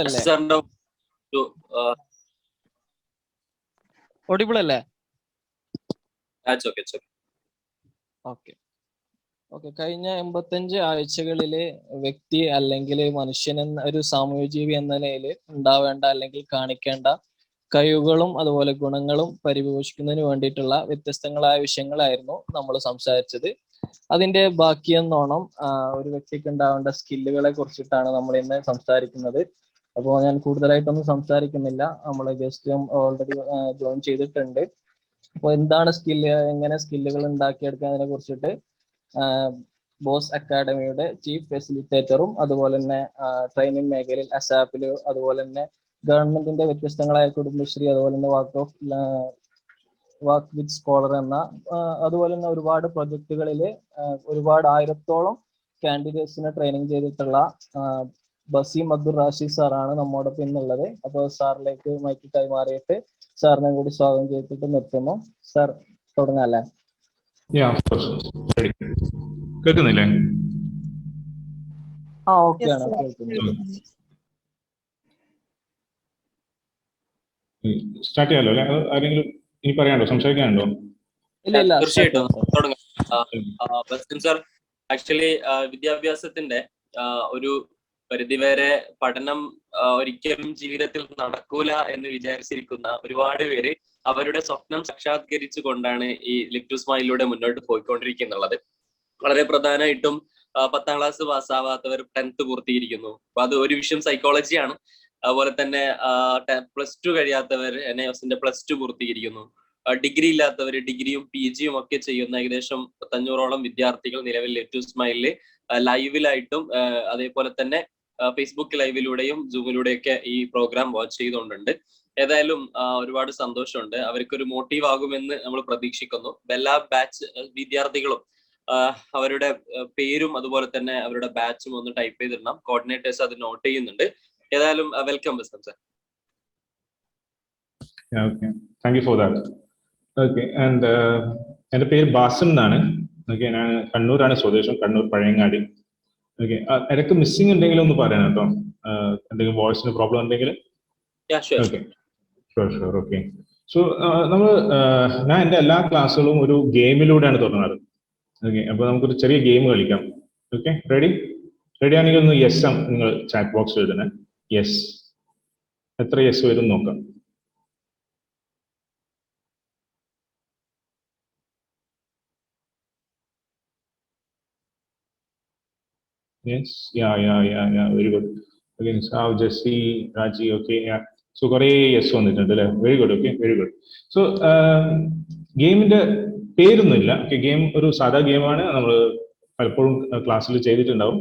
അല്ലേ? ഓഡിബിൾ അല്ലേ? ഓക്കെ. കഴിഞ്ഞ 85 ആഴ്ചകളില് വ്യക്തി അല്ലെങ്കിൽ മനുഷ്യൻ എന്ന ഒരു സാമൂഹ്യ ജീവി എന്ന നിലയിൽ ഉണ്ടാവേണ്ട അല്ലെങ്കിൽ കാണിക്കേണ്ട കഴിവുകളും അതുപോലെ ഗുണങ്ങളും പരിപോഷിക്കുന്നതിന് വേണ്ടിയിട്ടുള്ള വ്യത്യസ്തങ്ങളായ വിഷയങ്ങളായിരുന്നു നമ്മൾ സംസാരിച്ചത്. അതിന്റെ ബാക്കിയെന്നോണം ഒരു വ്യക്തിക്ക് ഉണ്ടാവേണ്ട സ്കില്ലുകളെ കുറിച്ചിട്ടാണ് നമ്മൾ ഇന്ന് സംസാരിക്കുന്നത്. അപ്പോൾ ഞാൻ കൂടുതലായിട്ടൊന്നും സംസാരിക്കുന്നില്ല. നമ്മളെ ഗസ്റ്റും ഓൾറെഡി ജോയിൻ ചെയ്തിട്ടുണ്ട്. അപ്പോൾ എന്താണ് സ്കില്ല്, എങ്ങനെ സ്കില്ലുകൾ ഉണ്ടാക്കിയെടുക്കുന്നതിനെ കുറിച്ചിട്ട് ബോസ് അക്കാഡമിയുടെ ചീഫ് ഫെസിലിറ്റേറ്ററും അതുപോലെ തന്നെ ട്രെയിനിങ് മേഖലയിൽ അസാപ്പില് അതുപോലെ തന്നെ ഗവൺമെന്റിന്റെ വ്യത്യസ്തങ്ങളായ കുടുംബശ്രീ അതുപോലെ തന്നെ വാക്ക് വിത്ത് സ്കോളർ എന്ന അതുപോലെ തന്നെ ഒരുപാട് പ്രൊജക്ടുകളിൽ ഒരുപാട് 1000-ഓളം കാൻഡിഡേറ്റ്സിനെ ട്രെയിനിങ് ചെയ്തിട്ടുള്ള ബസീം അബ്ദുൾ റാഷിദ് സാറാണ് നമ്മോടൊപ്പം ഇന്നുള്ളത്. അപ്പോൾ സാറിലേക്ക് മൈക്ക് കൈമാറിയിട്ട് സാറിനെ കൂടി സ്വാഗതം ചെയ്തിട്ട് നിർത്തുന്നു. സാർ തുടങ്ങാല്ലേ? കേൾക്കുന്നില്ലേ? ഓക്കെ ആണ്, കേൾക്കുന്നു. സ്റ്റാർട്ട് ചെയ്യാലോ അല്ലെ? ആരെങ്കിലും ഇനി പറയാനുണ്ടോ, സംസാരിക്കാനുണ്ടോ? ഇല്ല, തീർച്ചയായിട്ടും തുടങ്ങാം. സർ, ആക്ച്വലി വിദ്യാഭ്യാസത്തിന്റെ ഒരു പരിധിവരെ പഠനം ഒരിക്കലും ജീവിതത്തിൽ നടക്കൂല എന്ന് വിചാരിച്ചിരിക്കുന്ന ഒരുപാട് പേര് അവരുടെ സ്വപ്നം സാക്ഷാത്കരിച്ചു കൊണ്ടാണ് ഈ ലിവ് ടു സ്മൈലിലൂടെ മുന്നോട്ട് പോയിക്കൊണ്ടിരിക്കുന്നുള്ളത്. വളരെ പ്രധാനമായിട്ടും 10ാം ക്ലാസ് പാസ്സാവാത്തവർ 10th പൂർത്തീകരിക്കുന്നു. അപ്പൊ അത് ഒരു വിഷയം സൈക്കോളജിയാണ്. അതുപോലെ തന്നെ +2 കഴിയാത്തവർ NIOSന്റെ +2 പൂർത്തീകരിക്കുന്നു. ഡിഗ്രി ഇല്ലാത്തവർ ഡിഗ്രിയും PGയും ഒക്കെ ചെയ്യുന്ന ഏകദേശം 500-ഓളം വിദ്യാർത്ഥികൾ നിലവിൽ ലിവ് ടു സ്മൈലില് ലൈവിലായിട്ടും അതേപോലെ തന്നെ ഫേസ്ബുക്ക് ലൈവിലൂടെയും സൂമിലൂടെയൊക്കെ ഈ പ്രോഗ്രാം വാച്ച് ചെയ്തുകൊണ്ടുണ്ട്. ഏതായാലും ഒരുപാട് സന്തോഷമുണ്ട്. അവർക്കൊരു മോട്ടീവ് ആകുമെന്ന് നമ്മൾ പ്രതീക്ഷിക്കുന്നു. എല്ലാ ബാച്ച് വിദ്യാർത്ഥികളും അവരുടെ പേരും അതുപോലെ തന്നെ അവരുടെ ബാച്ചും ഒന്ന് ടൈപ്പ് ചെയ്തിടണം. കോർഡിനേറ്റേഴ്സ് അത് നോട്ട് ചെയ്യുന്നുണ്ട്. ഏതായാലും വെൽക്കം ബസ്കം sir. Okay, thank you for that. Okay, and എൻ്റെ പേര് ബാസിം എന്നാണ്. ഓക്കെ, ഞാൻ കണ്ണൂരാണ് സ്വദേശം, കണ്ണൂർ പഴയങ്ങാടി. ഓക്കെ, ഇടയ്ക്ക് മിസ്സിംഗ് ഉണ്ടെങ്കിലും ഒന്ന് പറയാം കേട്ടോ, എന്തെങ്കിലും വോയിസിന് പ്രോബ്ലം ഉണ്ടെങ്കിൽ. Okay, sure. ഓക്കെ, സോ ഞാൻ എൻ്റെ എല്ലാ ക്ലാസ്സുകളും ഒരു ഗെയിമിലൂടെയാണ് തുടങ്ങാറ്. ഓക്കെ, അപ്പോൾ നമുക്കൊരു ചെറിയ ഗെയിം കളിക്കാം. ഓക്കെ, റെഡി ആണെങ്കിൽ ഒന്ന് യെസ് നിങ്ങൾ ചാറ്റ് ബോക്സ് എഴുതണേ. യെസ്, എത്ര യെസ് വരും നോക്കാം. Yes, yeah, very good. Okay, so Jessy, Raji, okay, yeah. So കുറേ യെസ് വന്നിട്ടുണ്ട് അല്ലേ? Very good. Okay, very good. So ഗെയിമിന്റെ പേരൊന്നുമില്ല. ഓക്കെ, ഗെയിം ഒരു സാധാ ഗെയിമാണ്, നമ്മൾ പലപ്പോഴും ക്ലാസ്സിൽ ചെയ്തിട്ടുണ്ടാവും.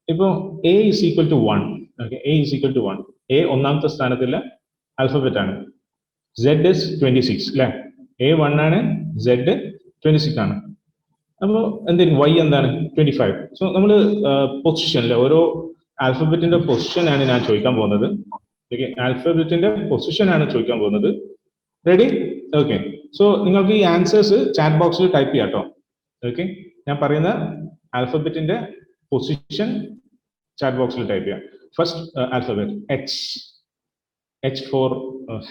ഇപ്പോൾ A = 1. Okay, A = 1. A ഒന്നാമത്തെ സ്ഥാനത്തുള്ള ആൽഫബറ്റ് ആണ്. Z is 26 അല്ലേ? A 1 ആണ്, Z 26 ആണ്. അപ്പോൾ എന്തെങ്കിലും Y എന്താണ്? 25. സോ നമ്മൾ പൊസിഷനിൽ ഓരോ ആൽഫബറ്റിന്റെ പൊസിഷനാണ് ഞാൻ ചോദിക്കാൻ പോകുന്നത്. ഓക്കെ, ആൽഫബറ്റിന്റെ പൊസിഷനാണ് ചോദിക്കാൻ പോകുന്നത്. റെഡി? ഓക്കെ, സോ നിങ്ങൾക്ക് ഈ ആൻസേഴ്സ് ചാറ്റ് ബോക്സിൽ ടൈപ്പ് ചെയ്യാം കേട്ടോ. ഓക്കെ, ഞാൻ പറയുന്ന ആൽഫബറ്റിന്റെ പൊസിഷൻ ചാറ്റ് ബോക്സിൽ ടൈപ്പ് ചെയ്യാം. First alphabet H for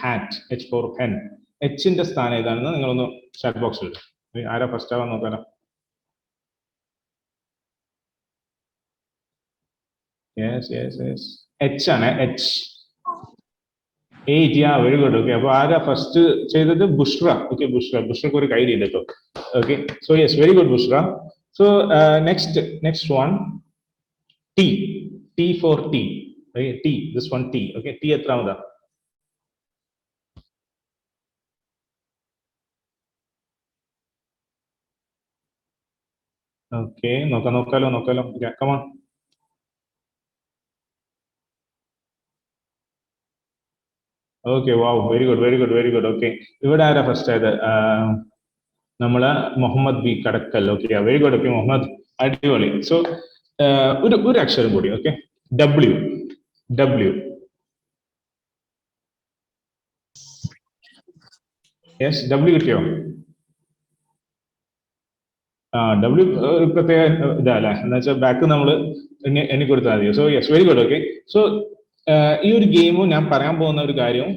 hat, H for hen. Hന്റെ സ്ഥാനം ഏതാണെന്ന് നിങ്ങളൊന്ന് ചാറ്റ് ബോക്സിൽ ഇടും. ആരാ ഫസ്റ്റ് ആവാൻ നോക്കാനോ? Yes. H ആണ്. H. 8. Yeah, very good. Okay, അപ്പോൾ ആരാ ഫസ്റ്റ് ചെയ്തത്? ബുഷ്ര. ഓക്കെ, ബുഷ്രക്ക് ഒരു ഐഡിയ ഉണ്ട് കേട്ടോ. Okay, so yes, very good Bushra. So next one T for tea. Okay, T, this one T. Okay, T എത്രാമതാ? ഓക്കെ, നോക്കാലോ. Come on. Okay, wow, very good. Okay, ഇവിടെ ആരാ ഫസ്റ്റ് ആയത്? നമ്മളെ Muhammad B Kadakkal. Okay, very good. Okay, Muhammad, അടിപൊളി. So ഒരു അക്ഷരം കൂടി. Okay, W. യെസ്, W കിട്ടിയോ? W ഒരു പ്രത്യേക ഇതല്ലേ, എന്ന് വെച്ചാൽ ബാക്ക് നമ്മൾ എണ്ണി കൊടുത്താൽ മതി. So yes, very good. Okay, so ഈ ഒരു ഗെയിമും ഞാൻ പറയാൻ പോകുന്ന ഒരു കാര്യവും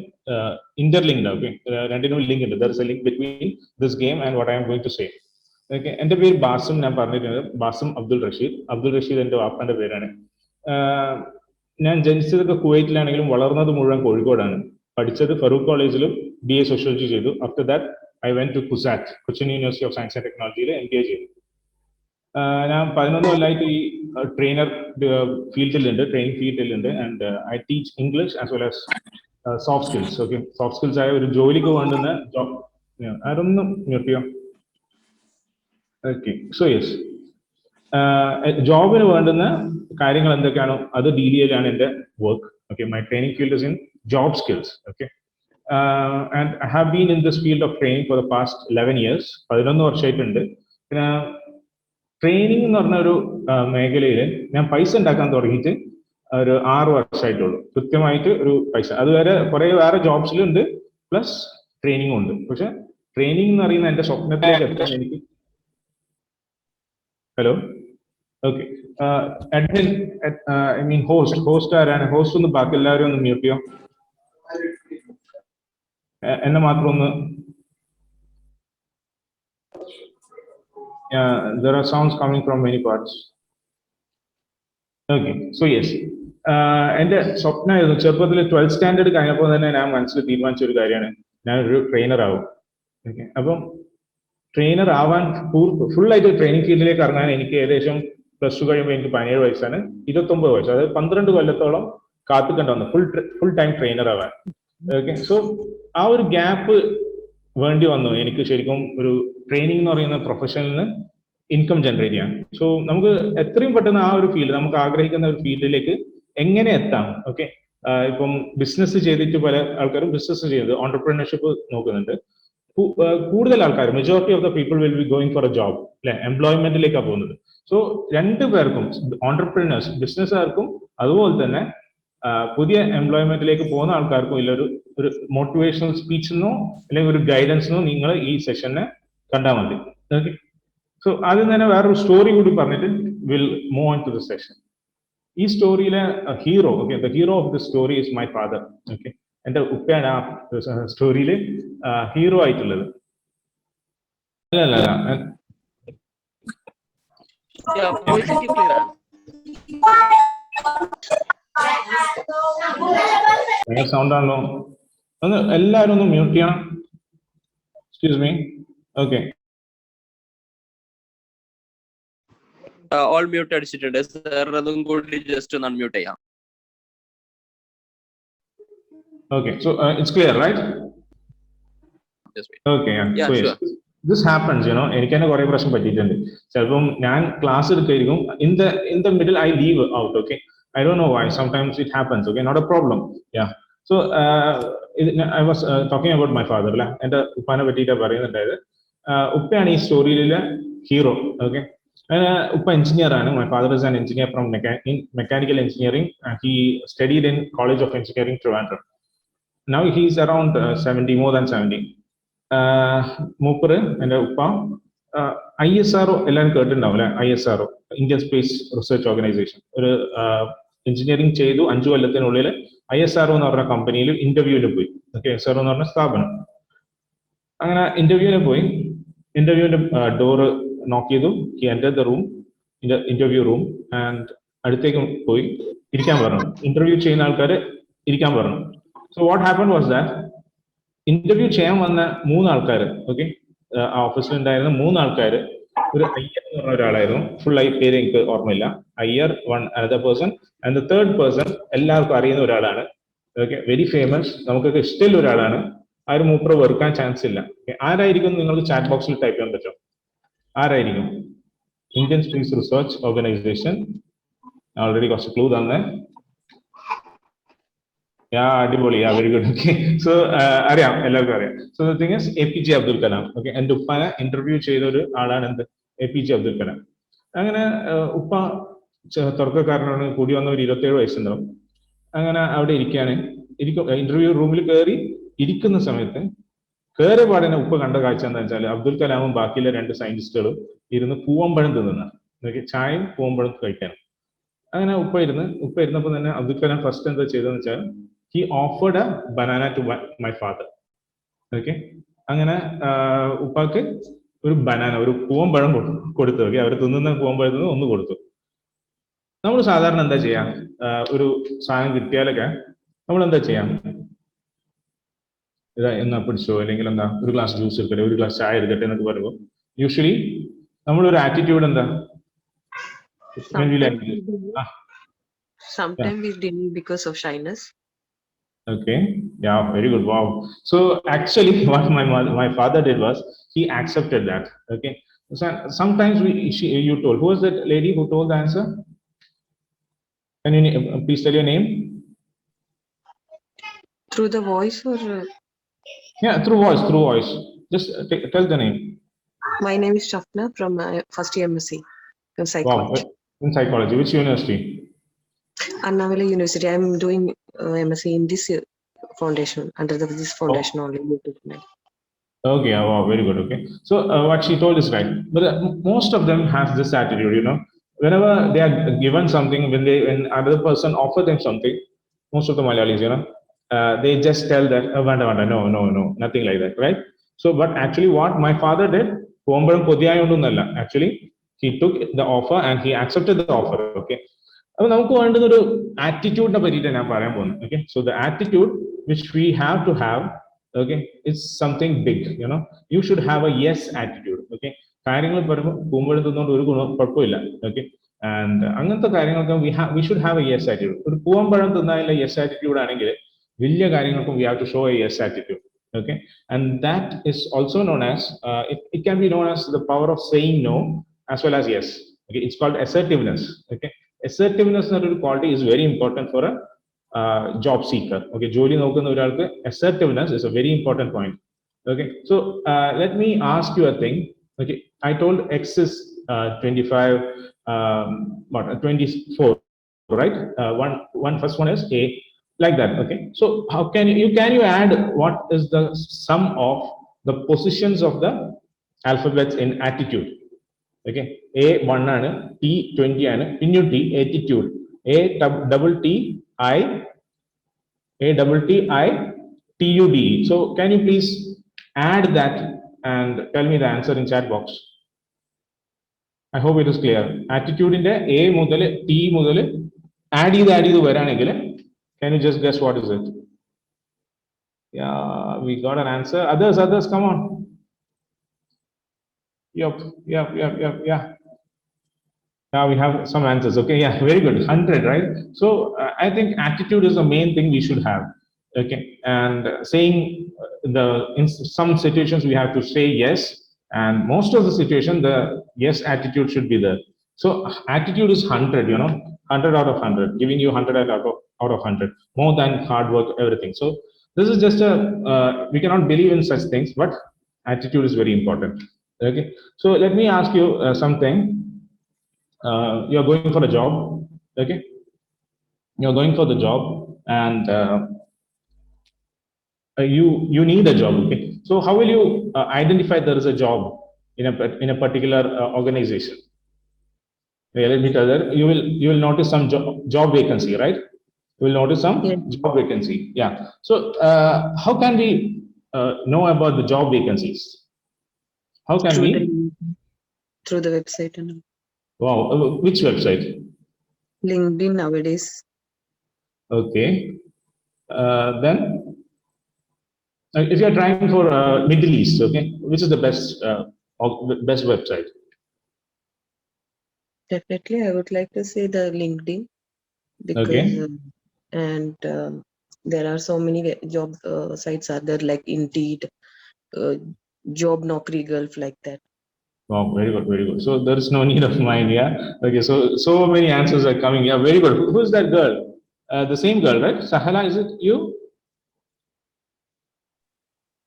ഇന്റർലിങ്ക്ഡ്. ഓക്കെ, രണ്ടിനും ലിങ്ക് ഉണ്ട്. There is a link between this game and what I am going to say. Okay, എന്റെ പേര് ബാസിം. ഞാൻ പറഞ്ഞിട്ടുണ്ട് ബാസിം അബ്ദുൾ റഷീദ്. അബ്ദുൾ റഷീദ് എന്റെ വാപ്പാന്റെ പേരാണ്. ഞാൻ ജനിച്ചതൊക്കെ കുവൈറ്റിലാണെങ്കിലും വളർന്നത് മുഴുവൻ കോഴിക്കോടാണ്. പഠിച്ചത് ഫറൂഖ് കോളേജിലും BA സോഷ്യോളജി ചെയ്തു. After that I went to CUSAT, Cochin University of Science and ടെക്നോളജിയിൽ MBA ചെയ്തു. ഞാൻ 11 കൊല്ലമായിട്ട് ഈ ട്രെയിനർ ഫീൽഡിലുണ്ട്, ട്രെയിനിങ് ഫീൽഡിലുണ്ട്. And I teach English as well as soft skills. Okay, soft skills ആയ ഒരു ജോലിക്ക് വേണ്ടുന്ന ജോബ്. അതൊന്നും നിർത്തിയോ? ഓക്കെ, സോ യെസ്, ജോബിന് വേണ്ടുന്ന കാര്യങ്ങൾ എന്തൊക്കെയാണോ അത് ഡീൽ ചെയ്യലാണ് എൻ്റെ work. Okay, my training field is in job skills. Okay, and I have been in this field of training for the past 11 years. 11 വർഷമായിട്ടുണ്ട്. പിന്നെ ട്രെയിനിങ് എന്ന് പറഞ്ഞ ഒരു മേഖലയിൽ ഞാൻ പൈസ ഉണ്ടാക്കാൻ തുടങ്ങിയിട്ട് ഒരു 6 വർഷമായിട്ടുള്ളൂ. കൃത്യമായിട്ട് ഒരു പൈസ. അതുവരെ കുറെ വേറെ ജോബ്സിലുണ്ട്, പ്ലസ് ട്രെയിനിങ്ങും ഉണ്ട്. പക്ഷെ ട്രെയിനിങ് എന്ന് പറയുന്ന എൻ്റെ സ്വപ്നത്തിലേക്ക് എത്താൻ എനിക്ക്. Hello, okay, admin, I mean host ആരാണ്? ഹോസ്റ്റ് ഒന്ന് ബാക്കി എല്ലാവരും ഒന്ന് മ്യൂട്ട് ചെയ്യോ, എന്നെ മാത്രം ഒന്ന്. There are sounds coming from many parts. Okay, so yes, എൻ്റെ സ്വപ്നമായിരുന്നു ചെറുപ്പത്തിൽ 12th സ്റ്റാൻഡേർഡ് കഴിഞ്ഞപ്പോൾ തന്നെ ഞാൻ മനസ്സിൽ തീരുമാനിച്ച ഒരു കാര്യമാണ്, ഞാനൊരു ട്രെയിനർ ആവും. ഓക്കെ, അപ്പം ട്രെയിനർ ആവാൻ ഫുള്ളായിട്ട് ട്രെയിനിങ് ഫീൽഡിലേക്ക് ഇറങ്ങാൻ എനിക്ക് ഏകദേശം +2 കഴിയുമ്പോൾ എനിക്ക് 17 വയസ്സാണ്. 29 വയസ്സ്, അതായത് 12 കൊല്ലത്തോളം കാത്തുകണ്ട വന്നു ഫുൾ ടൈം ട്രെയിനർ ആവാൻ. ഓക്കെ, സോ ആ ഒരു ഗ്യാപ്പ് വേണ്ടി വന്നു എനിക്ക് ശരിക്കും ഒരു ട്രെയിനിങ് എന്ന് പറയുന്ന പ്രൊഫഷനിൽ ഇൻകം ജനറേറ്റ് ചെയ്യാൻ. സോ നമുക്ക് എത്രയും പെട്ടെന്ന് ആ ഒരു ഫീൽഡ്, നമുക്ക് ആഗ്രഹിക്കുന്ന ഒരു ഫീൽഡിലേക്ക് എങ്ങനെ എത്താം. ഓക്കെ, ഇപ്പം ബിസിനസ് ചെയ്തിട്ട് പല ആൾക്കാരും ബിസിനസ് ചെയ്ത് ഓണ്ടർപ്രണർഷിപ്പ് നോക്കുന്നുണ്ട്. കൂടുതൽ ആൾക്കാർ, majority of the people will be going for A job, അല്ലെ, എംപ്ലോയ്മെന്റിലേക്കാണ് പോകുന്നത്. സോ രണ്ടു പേർക്കും, ഓണ്ടർപ്രണേഴ്സ് ബിസിനസ്സുകാർക്കും അതുപോലെ തന്നെ പുതിയ എംപ്ലോയ്മെന്റിലേക്ക് പോകുന്ന ആൾക്കാർക്കും ഒരു മോട്ടിവേഷണൽ സ്പീച്ചെന്നോ അല്ലെങ്കിൽ ഒരു ഗൈഡൻസിനോ നിങ്ങൾ ഈ സെഷനെ കണ്ടാൽ മതി. ഓക്കെ, സോ ആദ്യം തന്നെ വേറൊരു സ്റ്റോറി കൂടി പറഞ്ഞിട്ട് will move on to the session. ഈ സ്റ്റോറിയിലെ hero, okay, the hero of the story is my father. Okay, എന്റെ ഉപ്പയാണ് ആ സ്റ്റോറിയിൽ ഹീറോ ആയിട്ടുള്ളത്. സൗണ്ട് ആണല്ലോ, ഒന്ന് എല്ലാവരും ഒന്ന് മ്യൂട്ട് ചെയ്യണം. Excuse me. Okay, all mute അടിച്ചിട്ടുണ്ട് സർ, അതും കൂടി ജസ്റ്റ് ഒന്ന് അൺമ്യൂട്ട് ചെയ്യാം. Okay, so it's clear, right? Yes, okay, yeah, so sure. This happens, you know, എനിക്ക് തന്നെ കുറെ പ്രശ്നം പറ്റിയിട്ടുണ്ട്. ചിലപ്പം ഞാൻ class എടുക്കായിരിക്കും, in the middle I leave out. Okay, I don't know why, sometimes it happens. Okay, not a problem. Yeah, so I was talking about my father. എൻ്റെ ഉപ്പാനെ പറ്റിയിട്ടാണ് പറയുന്നുണ്ടായത്. ഉപ്പയാണ് ഈ സ്റ്റോറിയിലെ ഹീറോ. ഓക്കെ, ഉപ്പ എഞ്ചിനീയർ ആണ്. My father is an engineer from mechanical engineering. He studied in College of Engineering, Trivandrum. Now he's around 70, more than 70. മൂപ്പറ് എൻ്റെ ഉപ്പ ISRO എല്ലാവരും കേട്ടിട്ടുണ്ടാവും അല്ലെ? ISRO, Indian space research organisation, ഒരു എഞ്ചിനീയറിംഗ് ചെയ്തു 5 കൊല്ലത്തിനുള്ളിൽ ISRO എന്ന് പറഞ്ഞ കമ്പനിയിൽ ഇന്റർവ്യൂവിൽ പോയി. ഓക്കെ, ISRO എന്ന് പറഞ്ഞ സ്ഥാപനം. അങ്ങനെ ഇന്റർവ്യൂവിന് പോയി. ഇന്റർവ്യൂവിന്റെ ഡോറ് നോക്ക് ചെയ്തു. He entered the room, interview room, and അടുത്തേക്ക് പോയി ഇരിക്കാൻ പറഞ്ഞു. ഇന്റർവ്യൂ ചെയ്യുന്ന ആൾക്കാർ ഇരിക്കാൻ പറഞ്ഞു. So what happened was that interview ചെയ്യാൻ വന്ന 3 ആൾക്കാർ, ഓക്കെ, ആ ഓഫീസിൽ ഉണ്ടായിരുന്ന 3 ആൾക്കാർ, ഒരു അയ്യർ എന്ന് പറഞ്ഞ ഒരാളായിരുന്നു. ഫുൾ പേര് എനിക്ക് ഓർമ്മയില്ല. Iyer, one another person, and the third person എല്ലാവർക്കും അറിയുന്ന ഒരാളാണ്. ഓക്കെ, വെരി ഫേമസ്, നമുക്കൊക്കെ ഇഷ്ടമുള്ള ഒരാളാണ്. ആ ഒരു മൂപ്പറെ വെറുക്കാൻ ചാൻസ് ഇല്ല. ആരായിരിക്കും നിങ്ങൾക്ക് ചാറ്റ് ബോക്സിൽ ടൈപ്പ് ചെയ്യാൻ പറ്റും? ആരായിരിക്കും? Indian space research organisation. Already കുറച്ച് ക്ലൂ തന്നെ. അടിപൊളി, വെരി ഗുഡ്. ഓക്കെ, സോ അറിയാം, എല്ലാവർക്കും അറിയാം. So the thing is APJ Abdul Kalam. Okay, എൻ്റെ ഉപ്പാനെ ഇന്റർവ്യൂ ചെയ്ത ഒരു ആളാണ് എന്ത്, APJ അബ്ദുൽ കലാം. അങ്ങനെ ഉപ്പ തുടക്കക്കാരനാണ്, കൂടി വന്ന ഒരു 27 വയസ്സുണ്ടാവും. അങ്ങനെ അവിടെ ഇരിക്കുകയാണ്. ഇന്റർവ്യൂ റൂമിൽ കയറി ഇരിക്കുന്ന സമയത്ത് കയറിയ പാടിനെ ഉപ്പ കണ്ട കാഴ്ച എന്താ വെച്ചാൽ അബ്ദുൽ കലാമും ബാക്കിയുള്ള 2 സയന്റിസ്റ്റുകളും ഇരുന്ന് പൂവമ്പഴം തിന്നുന്ന, ചായയും പൂവമ്പഴം കഴിക്കാനും. അങ്ങനെ ഉപ്പ ഇരുന്നപ്പോൾ തന്നെ അബ്ദുൽ കലാം ഫസ്റ്റ് എന്താ ചെയ്തതെന്ന് വെച്ചാൽ he offered a banana to my father. Okay, അങ്ങനെ ഉപ്പാക്ക് ഒരു ബനാന, ഒരു പൂവമ്പഴം കൊടുത്തു. ഓക്കെ, അവർ തിന്നുന്ന പൂവമ്പഴത്തിന് ഒന്ന് കൊടുത്തു. നമ്മൾ സാധാരണ എന്താ ചെയ്യാം, ഒരു സാധനം കിട്ടിയാലൊക്കെ നമ്മൾ എന്താ ചെയ്യാം, ഇതാ എന്നാ പിടിച്ചോ, അല്ലെങ്കിൽ എന്താ ഒരു ഗ്ലാസ് ജ്യൂസ് എടുക്കട്ടെ, ഒരു ഗ്ലാസ് ചായ എടുക്കട്ടെ എന്നൊക്കെ പറയുമ്പോൾ യൂഷ്വലി നമ്മളൊരു ആറ്റിറ്റ്യൂഡ് എന്താ, Sometimes we didn't because of shyness. Okay, yeah, very good. Wow. So actually what my father did was he accepted that. Okay, so sometimes you told, who was that lady who told the answer? Can you please tell your name? Through the voice or? Yeah, through voice. Just tell the name. My name is Shafna from first year MSc in psychology. Wow. In psychology, which university? Annavale University. I'm doing MSc in this foundation, under this foundation only. Okay, wow, very good. Okay, so what she told is right, but most of them has this attitude, you know, whenever they are given something, when another person offer them something, most of the Malayalis, you know, they just tell that vanda, no, nothing like that, right? So but actually what my father did, actually he took the offer and he accepted the offer. Okay, അപ്പോൾ നമുക്ക് വേണ്ടുന്ന ഒരു ആറ്റിറ്റ്യൂഡിനെ പറ്റിയിട്ടാണ് ഞാൻ പറയാൻ പോകുന്നത്. Okay, so the attitude which we have to have, okay, it's something big, you know, you should have a yes attitude. Okay, കാര്യങ്ങൾ പറയുമ്പോൾ പൂമ്പഴത്തുന്നതുകൊണ്ട് ഒരു കുഴപ്പമില്ല. ഓക്കെ, ആൻഡ് അങ്ങനത്തെ കാര്യങ്ങൾക്ക് we should have a yes attitude. ഒരു പൂവമ്പഴം തിന്നാനുള്ള യെസ് ആറ്റിറ്റ്യൂഡ് ആണെങ്കിൽ വലിയ കാര്യങ്ങൾക്കും we have to show a yes attitude. Okay, and that is also known as it can be known as the power of saying no as well as yes. Okay, it's called assertiveness. Okay, assertiveness എന്ന ഒരു quality is very important for a job seeker. Okay, ജോലി നോക്കുന്ന ഒരാൾക്ക് assertiveness is a very important point. Okay, so let me ask you a thing. Okay, I told X is 25, 24, right? One first one is A. Like that. Okay, so how can you add what is the sum of the positions of the alphabets in attitude? Okay, A 1 ആണ്, T 20 ആണ്, പിന്നെ T attitude, A double T I T U D E. So can you please add that and tell me the answer in chat box? I hope it is clear. Attitude inde A മുതൽ T മുതൽ add ചെയ്ത് വരാണെങ്കിൽ can you just guess what is it? Yeah, we got an answer. Others, come on. Yep. Yeah. Now we have some answers. Okay, yeah, very good. 100, right? So I think attitude is the main thing we should have. Okay, and saying in some situations we have to say yes, and most of the situation the yes attitude should be there. So attitude is 100, you know, 100 out of 100, giving you 100 out of 100, more than hard work, everything. So this is just we cannot believe in such things, but attitude is very important. Okay, so let me ask you something. You're going for a job. Okay, you're going for the job, and you need a job. Okay, so how will you identify there is a job in a particular organization? Let me tell you, you will notice some job vacancy, right? You will notice some job vacancy. Yeah. So how can we know about the job vacancies? How can we? Through the website. Wow. Which website? LinkedIn nowadays. Okay. Then if you are trying for Middle East, okay, which is the best website? Definitely, I would like to say the LinkedIn, because Okay. And there are so many job sites are there, like Indeed, Job Naukri Gulf, like that. Wow, very good, very good. So there is no need of mine, yeah. Okay, so many answers are coming. Yeah, very good. Who is that girl? The same girl, right? Sahala, is it you?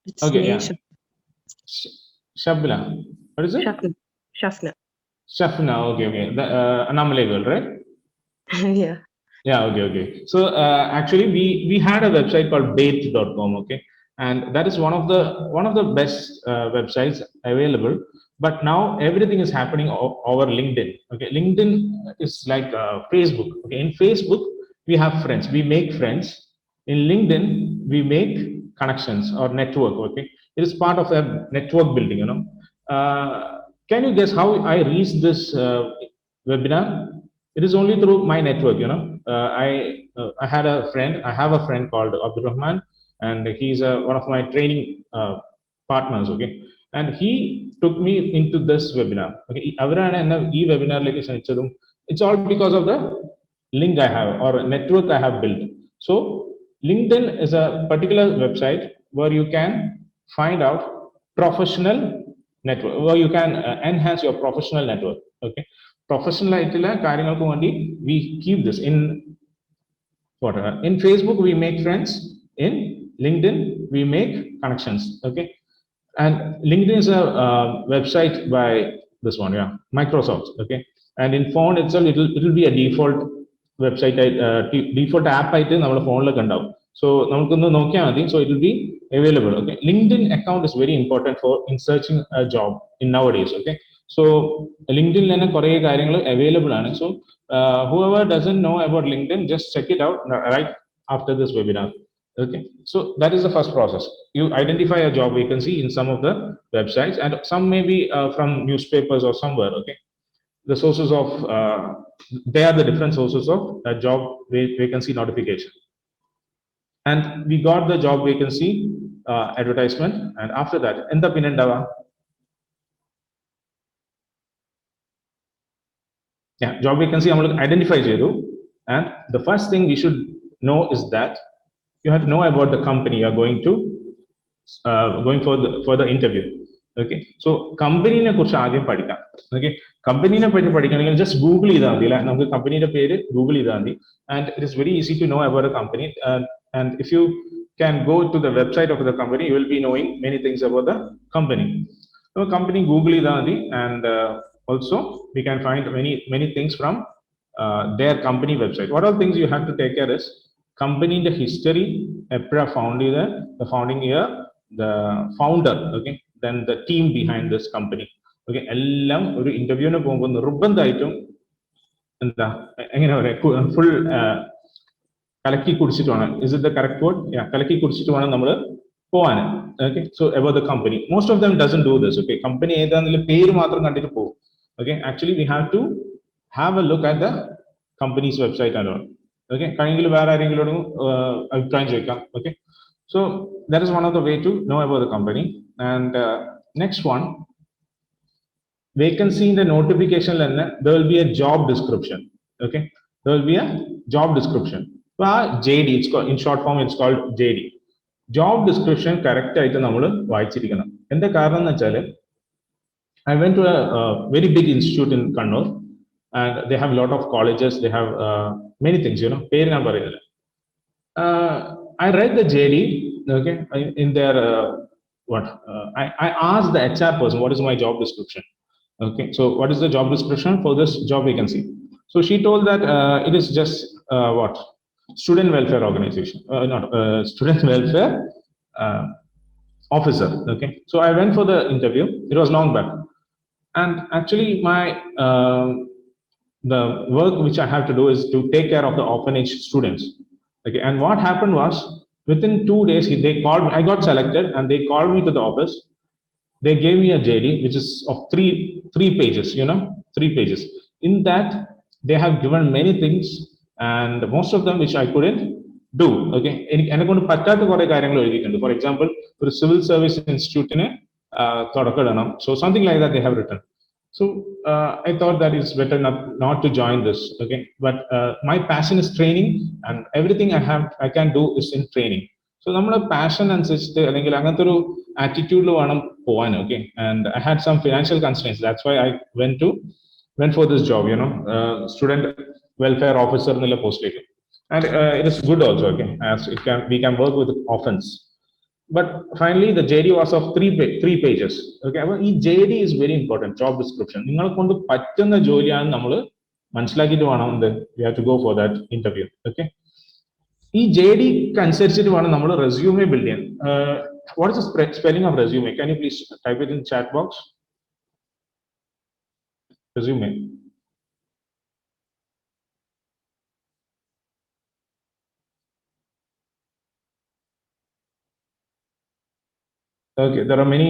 It's Okay, me, yeah. Shabla. What is it? Shafna. Shafna. Okay. The Anamale girl, right? Yeah. Yeah, okay. So actually we had a website called baith.com, okay, and that is one of the best websites available But now everything is happening over LinkedIn. Okay, LinkedIn is like Facebook. Okay, in Facebook we have friends, we make friends. In LinkedIn we make connections or network. Okay, it is part of a network building, you know. Can you guess how I reached this webinar? It is only through my network, you know. I had a friend, I have a friend called Abdurrahman, and he's one of my training partners. Okay, and he took me into this webinar. Okay, അവരാണ് എന്നെ ഈ വെബിനാറിലേക്ക് ക്ഷണിച്ചതും. It's all because of the link I have or network I have built. So LinkedIn is a particular website where you can find out professional network, where you can enhance your professional network. Okay, professional ആയിട്ടുള്ള കാര്യങ്ങൾക്ക് വേണ്ടി we keep this in whatever. In Facebook we make friends, in LinkedIn we make connections. Okay, and LinkedIn is a website by this one, yeah, Microsoft. Okay, and in phone itself it will be a default website, default app ആയിട്ട് നമ്മുടെ ഫോണിലൊക്കെ ഉണ്ടാവും. So നമുക്കൊന്ന് നോക്കിയാൽ മതി. So it will be available. Okay, LinkedIn account is very important for in searching a job in nowadays. Okay, so LinkedIn തന്നെ കുറേ കാര്യങ്ങൾ available ആണ്. So whoever doesn't know about LinkedIn, just check it out right after this webinar. Okay, so that is the first process. You identify a job vacancy in some of the websites, and some may be from newspapers or somewhere. Okay, the sources of they are the different sources of a job vacancy notification. And we got the job vacancy advertisement, and after that എന്താ പിന്നെ ഉണ്ടാവുക? Yeah, job vacancy നമ്മൾ identify ചെയ്തു, and the first thing we should know is that you have to know about the company you are going to going for the interview. Okay, so കമ്പനീനെ കുറിച്ച് ആദ്യം പഠിക്കാം. Okay, കമ്പനീനെ പറ്റി പഠിക്കണമെങ്കിൽ just Google ചെയ്താൽ മതി അല്ലേ, നമുക്ക് കമ്പനിയുടെ പേര് ഗൂഗിൾ ചെയ്താൽ മതി, and it is very easy to know about a company. And if you can go to the website of the company, you will be knowing many things about the company. So company google ചെയ്താൽ മതി, and also we can find many things from their company website. What are things you have to take care is company in the history, the founding year, the founder. Okay, then the team behind this company. Okay, എല്ലാം ഒരു ഇന്റർവ്യൂവിന് പോകുമ്പോൾ നിർബന്ധമായിട്ടും എന്താ എങ്ങനെ പറയാ, full കലക്കി കുടിച്ചിട്ട് വേണം. Is it the correct word? Yeah, കലക്കി കുടിച്ചിട്ട് വേണം നമ്മൾ പോവാൻ. Okay, so about the company, most of them doesn't do this. Okay, company ഏതാണെന്നുള്ള പേര് മാത്രം കണ്ടിട്ട് പോകും. Okay, actually we have to have a look at the company's website and all. Okay, കഴിയെങ്കിൽ വേറെ ആരെങ്കിലും അഭിപ്രായം ചോദിക്കാം. Okay, so that is one of the way to know about the company. And next one, vacancy in the notification തന്നെ there will be a job description. Okay, there will be a job description. JD, it's called, in short form it's called JD. Job description correct ആയിട്ട് നമ്മൾ വായിച്ചിരിക്കണം. എന്താ കാരണം എന്ന് വെച്ചാൽ I went to a very big institute in Kannur, and they have a lot of colleges, they have many things, you know, പേര് ഞാൻ പറയുന്നില്ല. I read the JD. Okay, in their I asked the HR person, what is my job description? Okay, so what is the job description for this job vacancy? So she told that it is just student welfare organization, not student welfare officer. Okay, so I went for the interview. It was long back, and actually my the work which I have to do is to take care of the orphanage students. Okay, and what happened was within 2 days they called me. I got selected, and they called me to the office. They gave me a JD which is of three pages, you know, 3 pages. In that they have given many things, and most of them which I couldn't do. Okay, എന്നെ കൊണ്ട് പറ്റാത്ത കുറെ കാര്യങ്ങൾ എഴുതിയിട്ടുണ്ട്. For example, ഒരു civil service institute തുടക്കമിടണം. So something like that they have written. So I thought that it's better not to join this. Okay, but my passion is training, and everything I can do is in training. So നമ്മുടെ passion അനുസരിച്ചിട്ട് അല്ലെങ്കിൽ അങ്ങനത്തെ ഒരു ആറ്റിറ്റ്യൂഡിൽ വേണം പോവാൻ. Okay, and I had some financial constraints. That's why I went for this job, you know, student welfare officer എന്നുള്ള പോസ്റ്റിലേക്ക്. And it is good also. Okay, as we can work with orphans. But finally the JD was of 3 pages. Okay, അപ്പോൾ ഈ JD is very important, job description. നിങ്ങളെ കൊണ്ട് പറ്റുന്ന ജോലിയാണ് നമ്മൾ മനസ്സിലാക്കിയിട്ട് വേണം we have to go for that interview. Okay, ഈ JD അനുസരിച്ചിട്ട് വേണം നമ്മൾ റെസ്യൂമെ ബിൽഡ് ചെയ്യാൻ. What is the spelling of resume? Can you please type it in chat box? resume. Okay, there are many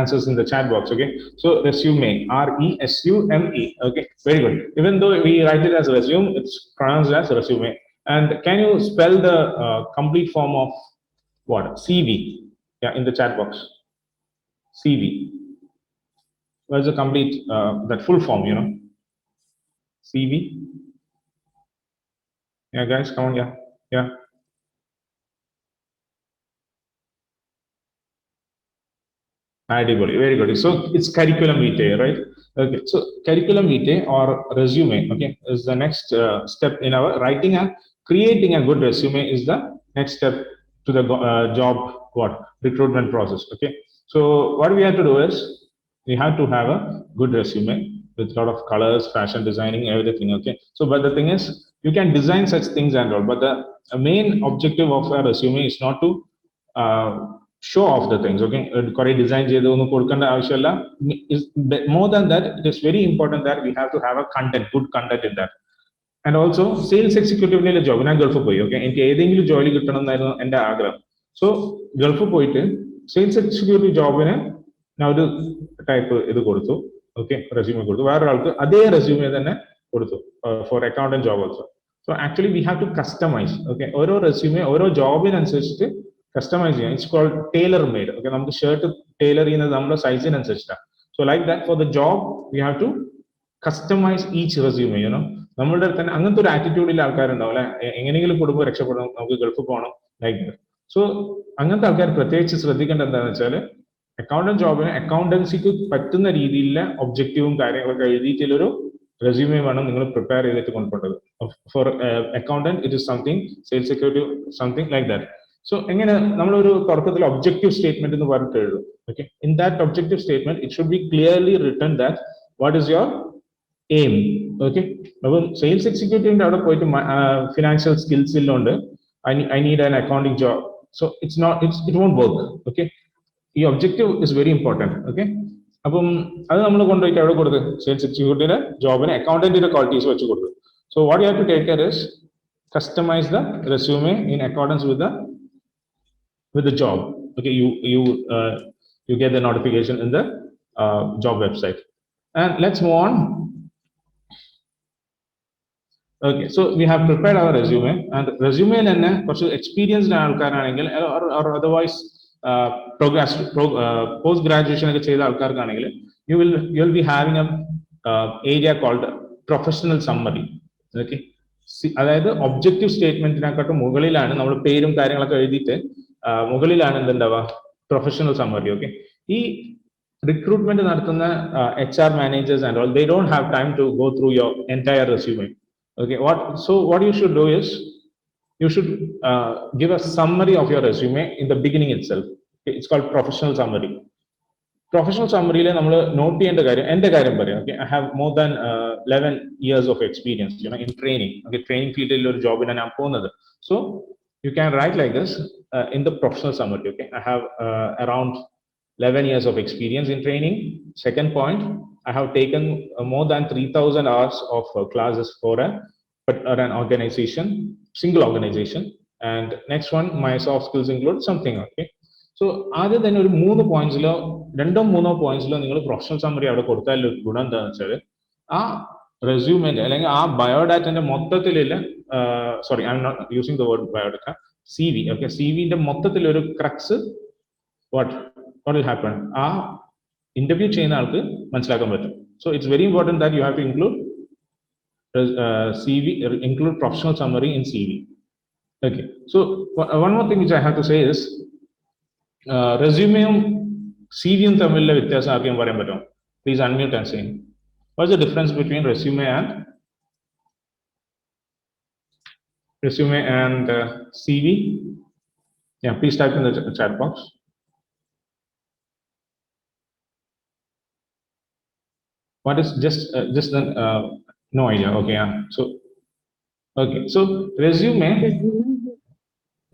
answers in the chat box. Okay, so resume, resume. Okay, very good. Even though we write it as resume, it's pronounced as resume. And can you spell the complete form of what? CV. Yeah, in the chat box. CV. What is the complete that full form? You know, CV. Yeah, guys, come on. Yeah, yeah. Ideally, very good. So it's curriculum vitae, right? Okay, so curriculum vitae or resume, okay, is the next step in our writing and creating a good resume is the next step to the job what recruitment process. Okay, so what we have to do is we have to have a good resume with a lot of colors, fashion designing, everything. Okay, so but the thing is you can design such things and all, but the main objective of a resume is not to show off the things. Okay, correct design is more than that. It is very important that we have to have a content, good content in that. And also sales executive job ഞാൻ Gulf പോയി. Okay, എനിക്ക് ഏതെങ്കിലും ജോലി കിട്ടണം എന്നായിരുന്നു എൻ്റെ ആഗ്രഹം. So Gulf പോയിട്ട് സെയിൽസ് എക്സിക്യൂട്ടീവ് ജോബിന് ഞാൻ ഒരു ടൈപ്പ് ഇത് കൊടുത്തു. ഓക്കെ, റെസ്യൂമെ കൊടുത്തു. വേറൊരാൾക്ക് അതേ റെസ്യൂമെ തന്നെ കൊടുത്തു for accountant job also. So actually we have to customize. Okay, ഓരോ റെസ്യൂമെ ഓരോ ജോബിനനുസരിച്ചിട്ട് കസ്റ്റമൈസ് ചെയ്യാം. It's called tailor made. Okay, നമുക്ക് ഷർട്ട് ടൈലർ ചെയ്യുന്നത് നമ്മുടെ സൈസിനനുസരിച്ചിട്ടാണ്. So like that for the job we have to customize each resume. You know, നമ്മളുടെ തന്നെ അങ്ങനത്തെ ഒരു ആറ്റിറ്റ്യൂഡിൽ ആൾക്കാരുണ്ടാവും അല്ലെ, എങ്ങനെയെങ്കിലും കുടുംബം രക്ഷപ്പെടണം, നമുക്ക് ഗൾഫിൽ പോകണം, ലൈക്ക് ദാറ്റ്. സോ അങ്ങനത്തെ ആൾക്കാർ പ്രത്യേകിച്ച് ശ്രദ്ധിക്കേണ്ട എന്താണെന്ന് വെച്ചാൽ അക്കൗണ്ടന്റ് ജോബിന് അക്കൗണ്ടൻസിക്ക് പറ്റുന്ന രീതിയിലുള്ള ഒബ്ജക്റ്റീവും കാര്യങ്ങളൊക്കെ എഴുതിയിട്ടുള്ളൊരു റെസ്യൂമെ വേണം നിങ്ങൾ പ്രിപ്പയർ ചെയ്തിട്ട് കൊണ്ടുപോകേണ്ടത്. For accountant it is something, sales executive something like that. So എങ്ങനെ നമ്മളൊരു തുടക്കത്തിൽ ഒബ്ജക്റ്റീവ് സ്റ്റേറ്റ്മെന്റ് എന്ന് പറഞ്ഞിട്ട് എഴുതും. Okay, in that objective statement it should be clearly written that what is your aim. Okay, അപ്പം സെയിൽസ് എക്സിക്യൂട്ടീവിന്റെ അവിടെ പോയിട്ട് ഫിനാൻഷ്യൽ സ്കിൽസ് ഇല്ലോണ്ട് I need an accounting job. So it won't work. Okay, ഈ objective is very important. Okay, അപ്പം അത് നമ്മൾ കൊണ്ടുപോയിട്ട് അവിടെ കൊടുത്ത് സെയിൽസ് എക്സിക്യൂട്ടീവിന്റെ ജോബിന് അക്കൗണ്ടന്റിന്റെ ക്വാളിറ്റീസ് വെച്ച് കൊടുത്തു. So what you have to take care is customize the resume in accordance with the job. Okay, you get the notification in the job website. And let's move on. Okay, so we have prepared our resume, and resume lenne കുറച്ച് experienced ആൾക്കാരാണെങ്കിൽ or otherwise post graduation ഒക്കെ ചെയ്ത ആൾക്കാർക്കാണെങ്കിൽ you will be having a area called professional summary. Okay, അതായത് objective സ്റ്റേറ്റ്മെന്റിനെക്കാട്ടും മുകളിലാണ് നമ്മൾ പേരും കാര്യങ്ങളൊക്കെ എഴുതിയിട്ട് മുകളിലാണ് എന്തുണ്ടാവുക, പ്രൊഫഷണൽ സമ്മറി. ഓക്കെ, ഈ റിക്രൂട്ട്മെന്റ് നടത്തുന്ന HR managers and all, they don't have time to go through your entire resume. Okay, what you should do is you should give a summary of your resume in the beginning itself. Okay, it's called professional summary. Professional സമ്മറിയിൽ നമ്മൾ note ചെയ്യേണ്ട കാര്യം, എൻ്റെ കാര്യം പറയാം. Okay, I have more than 11 years of experience, you know, in training. Okay, ട്രെയിനിങ് ഫീൽഡിൽ ഒരു ജോബിനാണ് ഞാൻ പോകുന്നത്. So you can write like this in the professional summary. Okay, I have around 11 years of experience in training. Second point, I have taken more than 3,000 hours of classes for an organization, single organization. And next one, my soft skills include something. Okay, so ആദ്യം തന്നെ ഒരു 3 പോയിന്റ്സിലോ 2-3 പോയിന്റ്സിലോ നിങ്ങൾ professional summary അവിടെ കൊടുത്താൽ ഗുണം എന്താണെന്ന് വെച്ചാൽ ആ റെസ്യൂമെന്റ് അല്ലെങ്കിൽ ആ ബയോഡാറ്റന്റെ മൊത്തത്തിലുള്ള sorry I'm not using the word biodata, CV. Okay, CVന്റെ മൊത്തത്തിലൊരു ക്രക്സ് വാട്ട് വിൽ ഹാപ്പൻ ആ ഇന്റർവ്യൂ ചെയ്യുന്ന ആൾക്ക് മനസ്സിലാക്കാൻ പറ്റും. So it's very important that you have to include professional summary in CV. Okay, so one more thing which I have to say is റെസ്യൂമെയും സിവിയും തമ്മിലുള്ള വ്യത്യാസം ആർക്കും പറയാൻ പറ്റും? Please unmute and say what is the difference between resume and CV? Yeah, please type in the chat box. What is just no idea? Okay, yeah. So resume.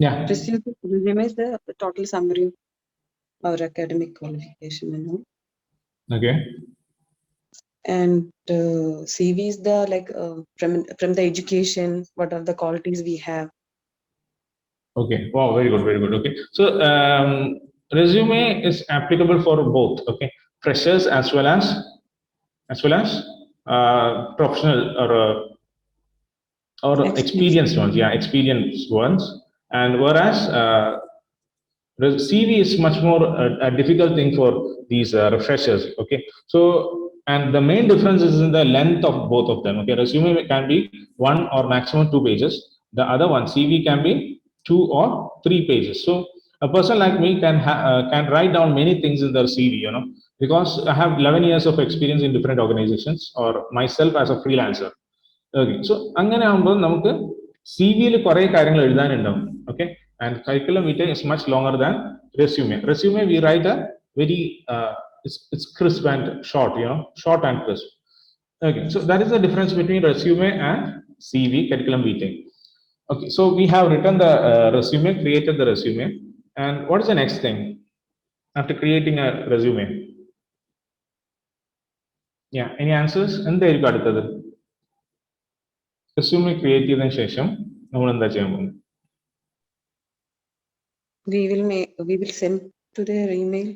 Yeah. Resume is the total summary of our academic qualification. Okay. And CV is the like from the education, what are the qualities we have. Okay. Wow. Very good. Very good. Okay. So resume is applicable for both. Okay. Freshers as well as professional or experienced ones. Yeah, experienced ones. And whereas CV is much more a difficult thing for these refreshers. Okay, so and the main difference is in the length of both of them. Okay, resume can be 1 or maximum 2 pages. The other one, CV, can be 2 or 3 pages. So a person like me can write down many things in their CV. Because I have 11 years of experience in different organizations, or myself as a freelancer. Okay, so അങ്ങനെ ആകുമ്പോൾ നമുക്ക് CV-യിൽ കുറെ കാര്യങ്ങൾ എഴുതാനുണ്ടാവും. Okay, and curriculum vitae is much longer than resume. Resume we write a very it's crisp and short, short and crisp. Okay, so that is the difference between resume and CV, curriculum vitae. Okay, so we have written the resume, created the resume, and what is the next thing after creating a resume? Yeah, any answers? എന്തായിരിക്കും അടുത്തത്? Resume create ചെയ്തതിനു ശേഷം നമ്മൾ എന്താ ചെയ്യാൻ പോകുന്നത്? We will send to their email.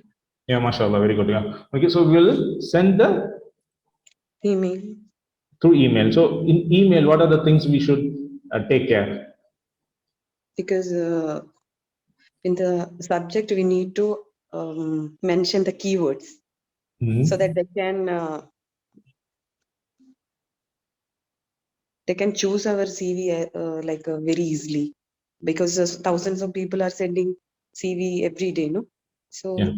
Yeah, mashallah, very good. Yeah. Okay, so we will send the Email. through email. So in email, what are the things we should take care? Because in the subject we need to mention the keywords so that they can choose our CV like very easily, because thousands of people are sending CV every day, no? So Yeah.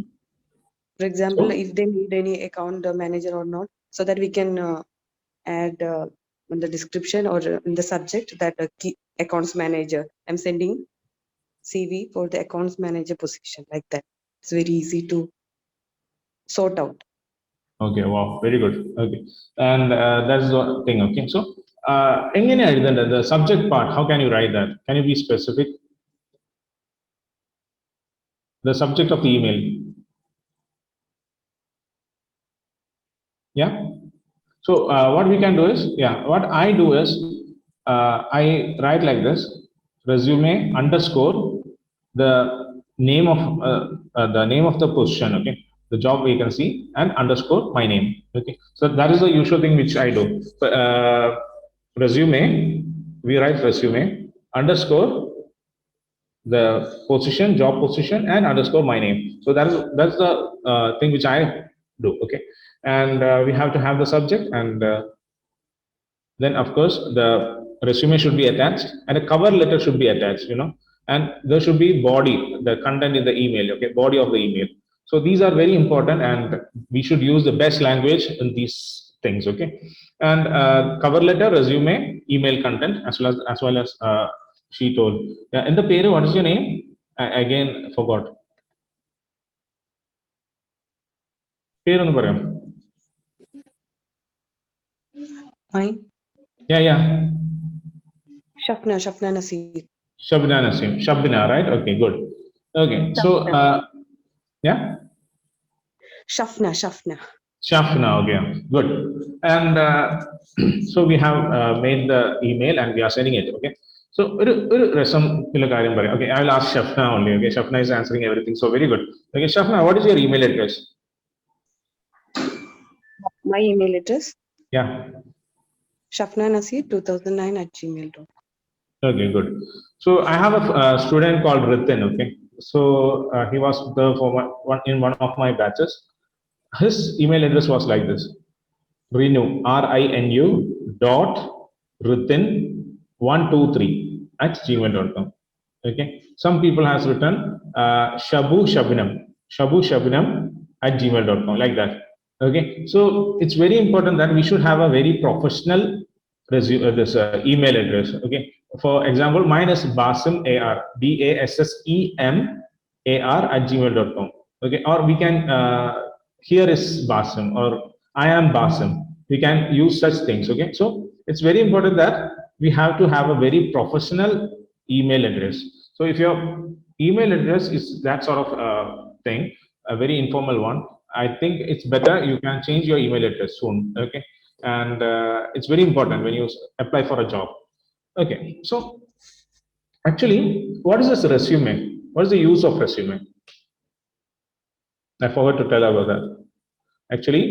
for example, So, if they need any account manager or not, so that we can add in the description or in the subject that key accounts manager, I'm sending CV for the accounts manager position, like that. It's very easy to sort out. okay, wow, very good. Okay, and that's the thing. Okay, so എങ്ങനെയാ എഴുതേണ്ടത്? The subject part, how can you write that? Can you be specific? The subject of the email. Yeah. So what we can do is, what I do is, I write like this: resume underscore the name of the position. Okay, the job vacancy, and underscore my name. Okay, so that is the usual thing which I do. Resume, we write resume underscore the position, job position, and underscore my name. So that's the thing which I do. Okay, and we have to have the subject, and then of course the resume should be attached, and a cover letter should be attached, and there should be body, the content in the email. Okay, body of the email. So these are very important, and we should use the best language in these things. Okay, and cover letter, resume, email content, as well as she told. Yeah, in the pair, what is your name? I again forgot. പേരൊന്ന് പറയാം. Fine. Yeah. Shafna Naseer. Shabna Nasim. Shabna, right? Okay, good. Okay, so yeah. Shafna. Shafna, okay, good. And so we have made the email and we are sending it. Okay, so okay, I will ask Shafna only. Okay, Shafna is answering everything, so very good. Okay, Shafna, what is your email address? My email address? Yeah. shafnanaseer2009@gmail.com. Okay, good. So I have a student called Ritin. Okay, so he was there for in one of my batches. His email address was like this: Rinu, RINU .Ritin123@gmail.com. Okay, some people has written Shabu Shabnam@gmail.com, like that. Okay, so it's very important that we should have a very professional email address. Okay, for example, mine is Basim AR, BASSEMAR@gmail.com. Okay, or we can here is Basim, or I am Basim. We can use such things. Okay, so it's very important that we have to have a very professional email address. So if your email address is that sort of thing, a very informal one, I think it's better you can change your email address soon. Okay, and it's very important when you apply for a job. Okay, so actually, what is this resume? What is the use of resume? I forgot to tell about that. Actually,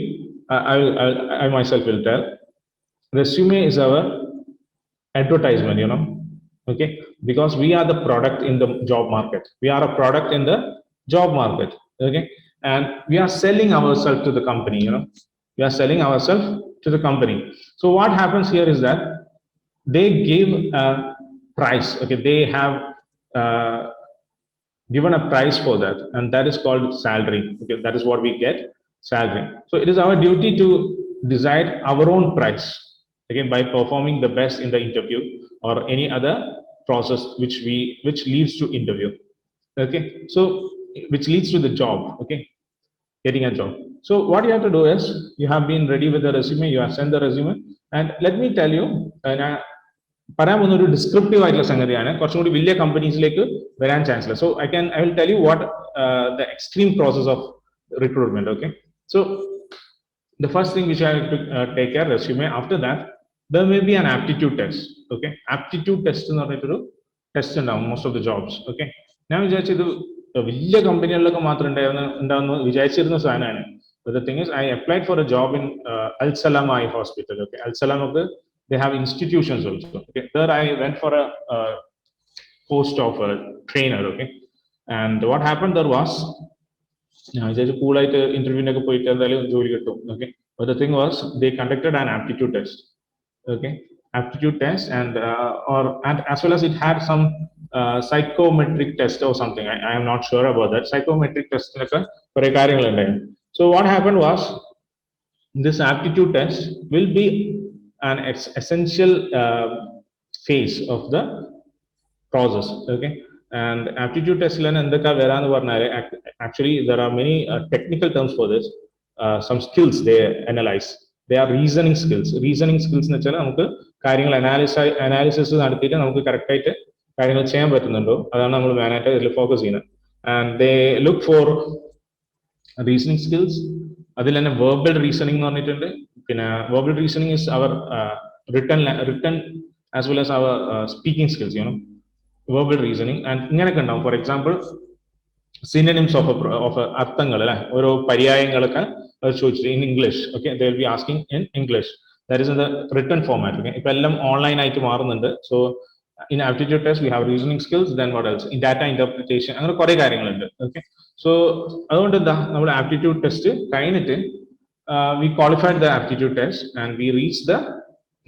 I myself will tell. Resume is our advertisement, you know. Okay, because we are the product in the job market. We are a product in the job market. Okay, and we are selling ourselves to the company, you know. We are selling ourselves to the company. So what happens here is that they give a price. Okay, they have uh, given a price for that, and that is called salary. Okay, that is what we get, salary. So it is our duty to decide our own price, again, by performing the best in the interview or any other process which leads to interview. Okay, so which leads to the job. Okay, getting a job. So what you have to do is, you have been ready with the resume, you have sent the resume, and let me tell you, പറയാൻ പോകുന്ന ഒരു descriptive ആയിട്ടുള്ള സംഗതിയാണ്, കുറച്ചും കൂടി വലിയ കമ്പനീസിലേക്ക് വരാൻ chance ഇല്ല. So I will tell you what the extreme process of recruitment. Okay, so the first thing which I have to take care resume. After that, there may be an aptitude test. Okay, aptitude test എന്ന് പറഞ്ഞിട്ടൊരു test ഉണ്ടാവും most of the jobs. Okay, ഞാൻ വിചാരിച്ചു ഇത് വലിയ കമ്പനികളിലൊക്കെ മാത്രം ഉണ്ടാവുന്ന വിചാരിച്ചിരുന്ന സാധനമാണ്. But the thing is, I applied for a job in Al Salam Eye Hospital. Okay, Al Salam of the, they have institutions also. Okay, there I went for a post of a trainer. Okay, and what happened there was, ഞാൻ വിചാരിച്ചു കൂളായിട്ട് ഇന്റർവ്യൂവിനൊക്കെ പോയിട്ട് എന്തായാലും ജോലി കിട്ടും. Okay, but the thing was, they conducted an aptitude test. Okay, aptitude test, and as well as it had some psychometric test or something. I am not sure about that. Psychometric test കുറെ കാര്യങ്ങളുണ്ടായിരുന്നു. So what happened was, this aptitude test will be an essential phase of the process. Okay, and aptitude test lan endaka varanu parnale, actually there are many technical terms for this. Some skills they analyze. They are reasoning skills. Reasoning skills എന്ന് വെച്ചാൽ നമുക്ക് കാര്യങ്ങൾ analysis നടത്തിയിട്ട് നമുക്ക് correct ആയിട്ട് കാര്യങ്ങൾ ചെയ്യാൻ പറ്റുന്നുണ്ടോ, അതാണ് നമ്മൾ മെയിനായിട്ട് ഇതിൽ ഫോക്കസ് ചെയ്യുന്നത്. And they look for reasoning skills. അതിൽ തന്നെ വെർബൽ റീസണിങ് എന്ന് പറഞ്ഞിട്ടുണ്ട്. പിന്നെ verbal reasoning is our written as well as our speaking skills, you know, verbal reasoning. And ഇങ്ങനെയൊക്കെ ഉണ്ടാവും. ഫോർ എക്സാമ്പിൾ, synonyms of അർത്ഥങ്ങൾ അല്ലെ, ഓരോ പര്യായങ്ങളൊക്കെ ചോദിച്ചിട്ട് in English. Okay, they will be asking in English. That is in the written format. Okay, ഇപ്പൊ എല്ലാം online ആയിട്ട് മാറുന്നുണ്ട്. So in aptitude test we have reasoning skills, then what else, in data interpretation, അങ്ങനെ കുറെ കാര്യങ്ങളുണ്ട്. Okay, so അതുകൊണ്ട് എന്താ, നമ്മുടെ aptitude test കഴിഞ്ഞിട്ട് we qualified the aptitude test and we reached the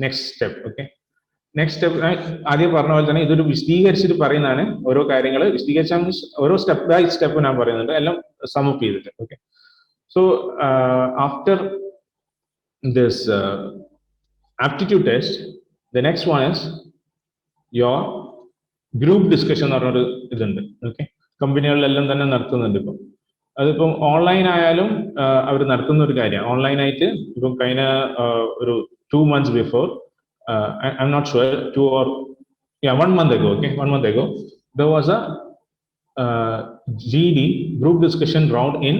next step. Okay, next step ആദ്യം പറഞ്ഞ പോലെ തന്നെ ഇതൊരു വിശദീകരിച്ചിട്ട് പറയുന്നതാണ്. ഓരോ കാര്യങ്ങൾ വിശദീകരിച്ചാൽ മീൻസ് ഓരോ സ്റ്റെപ്പ് ബൈ സ്റ്റെപ്പ് ഞാൻ പറയുന്നുണ്ട്, എല്ലാം സമപ്പ് ചെയ്തിട്ട്. Okay, so after this aptitude test, the next one is your group discussion എന്ന് പറഞ്ഞൊരു ഇതുണ്ട്. ഓക്കെ, കമ്പനികളിലെല്ലാം തന്നെ നടത്തുന്നുണ്ട് ഇപ്പം. അതിപ്പം ഓൺലൈൻ ആയാലും അവർ നടത്തുന്ന ഒരു കാര്യമാണ്. ഓൺലൈനായിട്ട് ഇപ്പം കഴിഞ്ഞ ഒരു 2 months before, I'm not sure, 1 month ago. Okay, 1 month ago, there was a GD group discussion round in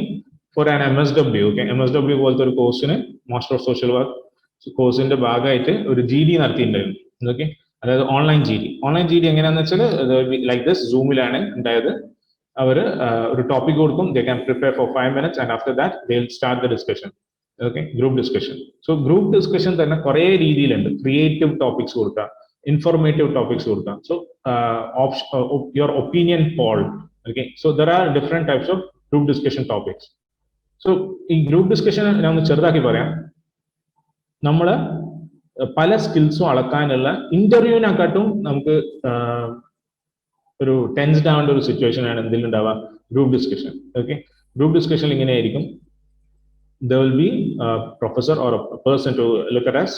for an MSW. Okay, MSW പോലത്തെ ഒരു കോഴ്സിന്, മാസ്റ്റർ ഓഫ് സോഷ്യൽ വർക്ക് കോഴ്സിന്റെ ഭാഗമായിട്ട് ഒരു GD നടത്തിയിട്ടുണ്ടായിരുന്നു. ഓക്കെ, അതായത് ഓൺലൈൻ GD എങ്ങനെയാന്ന് വെച്ചാൽ like this, സൂമിലാണ് ഉണ്ടായത്. അവർ ഒരു ടോപ്പിക് കൊടുക്കും, they can prepare for 5 minutes and after that they'll start the discussion. Okay, group discussion. So group discussion തന്നെ കുറെ രീതിയിലുണ്ട്. ക്രിയേറ്റീവ് ടോപ്പിക്സ് കൊടുക്കാം, ഇൻഫോർമേറ്റീവ് ടോപ്പിക്സ് കൊടുക്കാം. So your opinion Paul. Okay, so there are different types of group discussion topics. So ഈ group discussion ഞാൻ ഒന്ന് ചെറുതാക്കി പറയാം. നമ്മള് പല സ്കിൽസും അളക്കാനുള്ള, ഇന്റർവ്യൂവിനെക്കാട്ടും നമുക്ക് ഒരു ടെൻസ്ഡ് ആവേണ്ട ഒരു സിറ്റുവേഷൻ ആണ് എന്തിലുണ്ടാവുക, ഗ്രൂപ്പ് ഡിസ്കഷൻ. ഓക്കെ, ഗ്രൂപ്പ് ഡിസ്കഷനിൽ ഇങ്ങനെയായിരിക്കും. There will be a professor or a person to look at us.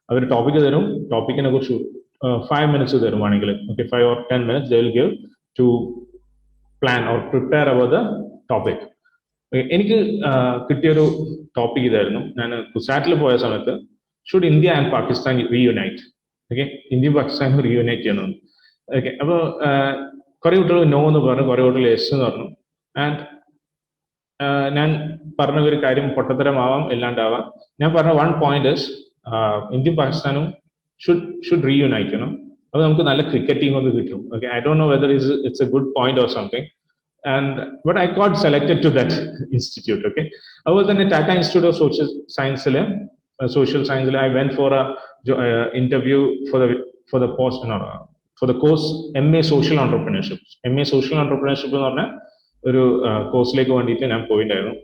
Our topic തരും, ടോപ്പിക്കിനെ കുറിച്ച് 5 minutes തരുവാണെങ്കിൽ, okay, 5 or 10 minutes they will give to plan or prepare about the topic. എനിക്ക് കിട്ടിയൊരു topic ഇതായിരുന്നു. ഞാൻ കുസാറ്റിൽ പോയ സമയത്ത്, should India and Pakistan reunite. Okay, India Pakistan reunite ചെയ്യണം. ഓക്കെ, അപ്പോൾ കുറെ കുട്ടികൾ നോ എന്ന് പറഞ്ഞു, കുറെ കുട്ടികൾ യെസ് എന്ന് പറഞ്ഞു. ആൻഡ് ഞാൻ പറഞ്ഞ ഒരു കാര്യം പൊട്ടത്തരമാവാം എല്ലാണ്ടാവാം. ഞാൻ പറഞ്ഞ one point is ഇന്ത്യയും പാകിസ്ഥാനും should reunite, you know. അപ്പോൾ നമുക്ക് നല്ല ക്രിക്കറ്റ് ടീം ഒക്കെ കിട്ടും. Okay, I don't know whether it's a good point or something. But I got selected to that institute. Okay, അതുപോലെ തന്നെ Tata Institute of Social Science I went for a interview for the post, no, for the course MA Social Entrepreneurship. MA Social Entrepreneurship എന്ന് പറഞ്ഞാൽ ഒരു കോഴ്സിലേക്ക് വേണ്ടിയിട്ട് ഞാൻ പോയിട്ടുണ്ടായിരുന്നു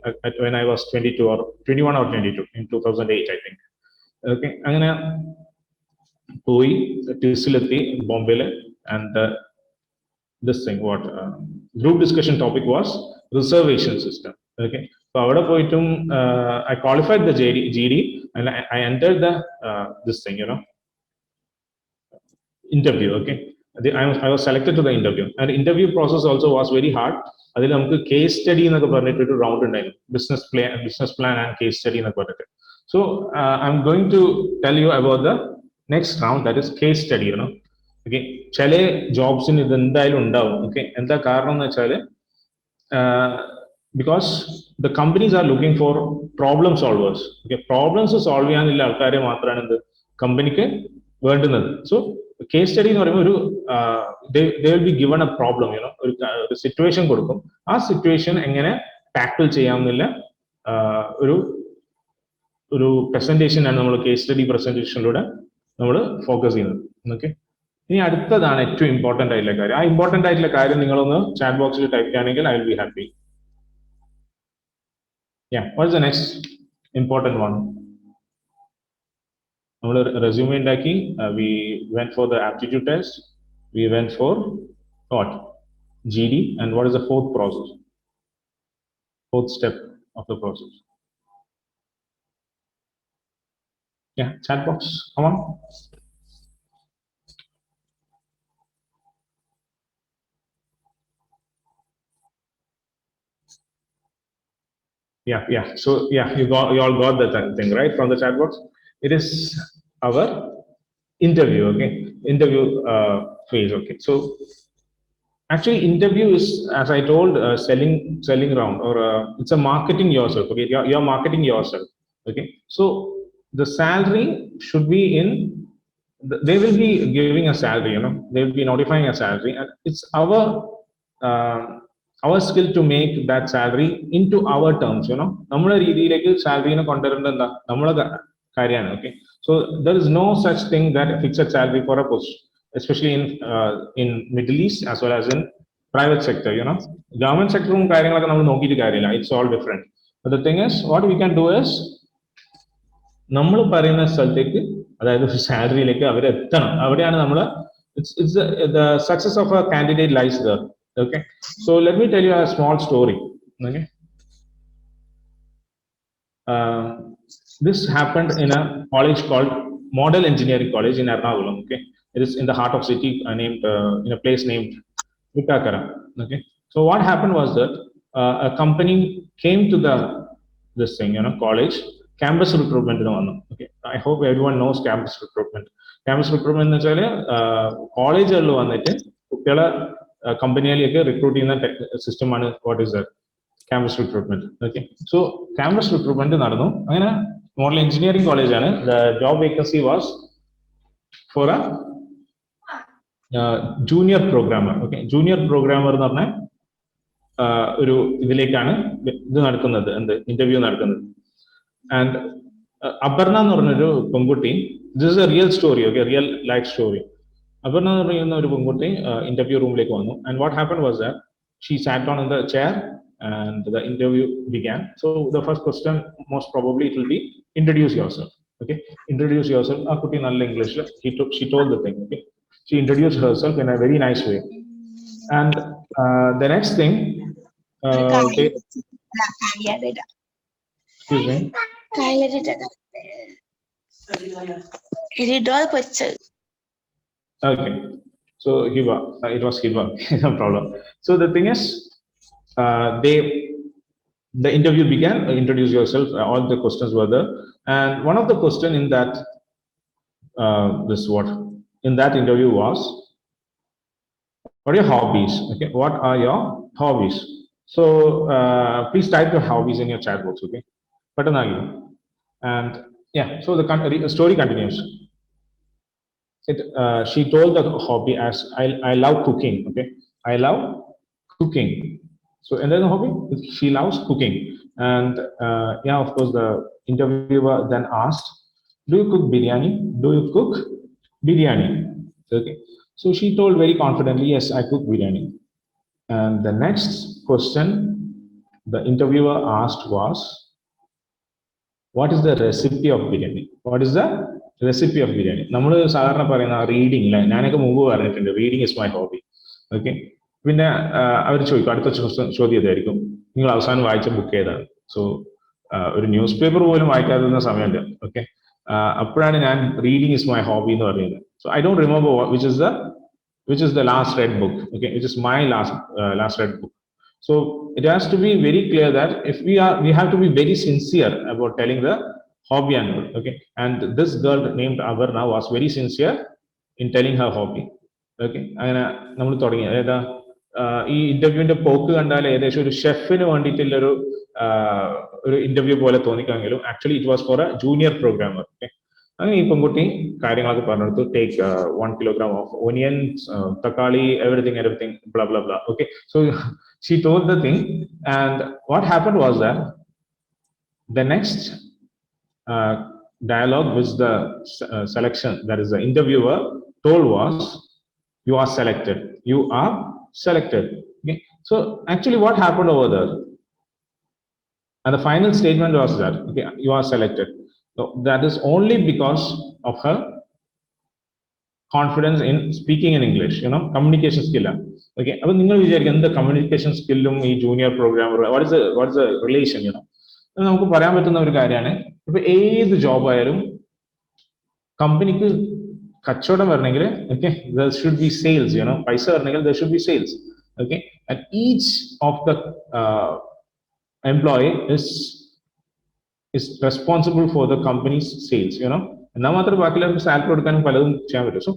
when I was 22 or 21 or 22 in 2008 I think. Okay, അങ്ങനെ പോയി ടിസിലെത്തി ബോംബെയിൽ. And this thing what group discussion topic was reservation system. Okay, so avada poitum I qualified the GD and I entered the this thing, you know, interview. Okay, I was selected to the interview, and interview process also was very hard. adil namukku case study enakku parnittu oru round undayiru, business plan and case study enakku parnittu. So I'm going to tell you about the next round, that is case study, you know. Okay, ചില ജോബ്സിന് ഇത് എന്തായാലും ഉണ്ടാവും. Okay, എന്താ കാരണം എന്ന് വെച്ചാൽ because the companies are looking for problem solvers. Okay, problems solve ചെയ്യാനുള്ള ആൾക്കാരെ മാത്രമാണ് എന്ത് കമ്പനിക്ക് വേണ്ടുന്നത്. സോ കേസ് സ്റ്റഡി എന്ന് പറയുമ്പോൾ ഒരു they will be given a problem, you know, ഒരു സിറ്റുവേഷൻ കൊടുക്കും. ആ സിറ്റുവേഷൻ എങ്ങനെ ടാക്കിൾ ചെയ്യാമെന്നുള്ള ഒരു പ്രസന്റേഷൻ ആണ് നമ്മൾ കേസ് സ്റ്റഡി പ്രസന്റേഷനിലൂടെ നമ്മൾ ഫോക്കസ് ചെയ്യുന്നത്. ഓക്കെ, ഇനി അടുത്തതാണ് ഏറ്റവും ഇമ്പോർട്ടന്റ് ആയിട്ടുള്ള കാര്യം. ആ ഇമ്പോർട്ടന്റ് ആയിട്ടുള്ള കാര്യം നിങ്ങളൊന്ന് ചാറ്റ് ബോക്സിൽ ടൈപ്പ് ചെയ്യുകയാണെങ്കിൽ I will be happy. What is the next important one? നമ്മൾ റെസ്യൂമേ ഉണ്ടാക്കി, we went for the aptitude test, we went four what GD, and what is the fourth process, fourth step of the process? Chat box, come on. So you all got that thing right from the chat box. It is our interview. Okay, interview phase. Okay, so actually interview is, as I told, selling round, or it's a marketing yourself. Okay, you're marketing yourself. Okay, so the salary should be in, they will be giving a salary, you know, they will be notifying a salary, and it's our skill to make that salary into our terms, you know. നമ്മുടെ രീതിയിലേക്ക് സാലറിനെ കൊണ്ടുവരേണ്ടത് എന്താ, നമ്മളെ കാര്യമാണ്. Okay, so there is no such thing that fixed salary for a post, especially in Middle East as well as in private sector, you know. Government sector കാര്യങ്ങളൊക്കെ നമ്മൾ നോക്കിയിട്ട് കാര്യമില്ല, it's all different. But the thing is, what we can do is, നമ്മൾ പറയുന്ന സ്ഥലത്തേക്ക്, അതായത് സാലറിയിലേക്ക് അവർ എത്തണം. അവിടെയാണ് നമ്മൾ, it's the success of a candidate lies there. Okay, so let me tell you a small story. Okay, this happened in a college called Model Engineering College in Ernakulam. Okay, it is in the heart of city, named in a place named Vittakara. Okay, so what happened was that a company came to this thing, you know, college, campus recruitment. Okay, I hope everyone knows campus recruitment. Campus recruitment എന്ന് വെച്ചാൽ കോളേജുകളിൽ വന്നിട്ട് കുട്ടികളെ കമ്പനിയിലേക്ക് recruit ചെയ്യുന്ന സിസ്റ്റമാണ് what is that, campus recruitment. Okay, so campus recruitment നടന്നു. അങ്ങനെ മോഡൽ എഞ്ചിനീയറിംഗ് കോളേജാണ്. The job vacancy was for a junior programmer. Okay, junior programmer എന്ന് പറഞ്ഞാൽ ഒരു ഇതിലേക്കാണ് ഇത് നടക്കുന്നത്, എന്ത് ഇന്റർവ്യൂ നടക്കുന്നത്. ആൻഡ് അപർണ എന്ന് പറഞ്ഞൊരു പെൺകുട്ടി, this is A real story. Okay, real life story. Aparna എന്ന് പറയുന്ന ഒരു പെൺകുട്ടി ഇന്റർവ്യൂ റൂമിലേക്ക് വന്നു. And what happen was that she SAT on in the chair and the interview began. So the first question, most probably it will be introduce yourself. Okay, introduce yourself. A kuti nalla English she told the thing. Okay, she introduced herself in a very nice way. And the next thing, excuse me, okay, so Hiba, it was Hiba. No problem. So the thing is, the interview began. Introduce yourself. All the questions were there, and one of the question in that interview was, what are your hobbies? Okay, what are your hobbies? So please type your hobbies in your chat box, okay? And yeah, so the story continues. She told the hobby as I love cooking, okay? I love cooking. So and then the hobby, she loves cooking. And yeah, of course, the interviewer then asked, do you cook biryani? Do you cook biryani? Okay. So she told very confidently, yes, I cook biryani. And the next question the interviewer asked was, what is the recipe of biryani? What is the recipe of biryani? നമ്മൾ സാധാരണ പറയുന്ന reading അല്ലേ, ഞാനൊക്കെ മുമ്പ് പറഞ്ഞിട്ടുണ്ട് reading is my hobby. Okay, പിന്നെ അവർ ചോദിക്കും അടുത്ത ചോദ്യം ഇതായിരിക്കും, നിങ്ങൾ അവസാനം വായിച്ച ബുക്ക് ഏതാണ്? സോ ഒരു ന്യൂസ് പേപ്പർ പോലും വായിക്കാതിരുന്ന സമയമുണ്ട്. ഓക്കെ, അപ്പോഴാണ് ഞാൻ റീഡിംഗ് ഇസ് മൈ ഹോബി എന്ന് പറയുന്നത്. So I don't remember which is the last read book, okay, which is my last read book. So it has to be very clear that if we have to be very sincere about telling the hobby and all, okay. And this girl named Avarna was very sincere in telling her hobby. Okay, അങ്ങനെ നമ്മൾ തുടങ്ങി. അതായത് ഈ ഇന്റർവ്യൂവിന്റെ പോക്ക് കണ്ടാൽ ഏകദേശം ഒരു ഷെഫിന് വേണ്ടിയിട്ടുള്ള ഒരു ഇന്റർവ്യൂ പോലെ തോന്നിക്കാമെങ്കിലും actually it was for a junior programmer. Okay, അങ്ങനെ ഈ പെൺകുട്ടി കാര്യങ്ങളൊക്കെ പറഞ്ഞെടുത്തു. Take 1 kilogram of onions, takali, everything, blah blah blah. Okay, so she told the thing, and what happened was that the next dialogue which the selection, that is the interviewer, told was, you are selected. You are selected. Okay, so actually what happened over there, and the final statement was that, okay, you are selected. So that is only because of her confidence in speaking in English, you know, communication skill. Okay, അപ്പോൾ നിങ്ങൾ വിചാരിക്കും എന്താ communication സ്കില്ലും ഈ junior programmer, what is the relation? You know, നമുക്ക് പറയാൻ പറ്റുന്ന ഒരു കാര്യമാണ്. ഇപ്പൊ ഏത് ജോബ് ആയാലും കമ്പനിക്ക് കച്ചവടം വരണമെങ്കിൽ, okay, there should be sales, you know, പൈസ വരണമെങ്കിൽ there should be sales. Okay, and each of the employee is responsible for the company's sales, you know. എന്നാൽ മാത്രം ബാക്കിയുള്ളവർക്ക് സാലറി കൊടുക്കാനും പലതും ചെയ്യാൻ പറ്റും. So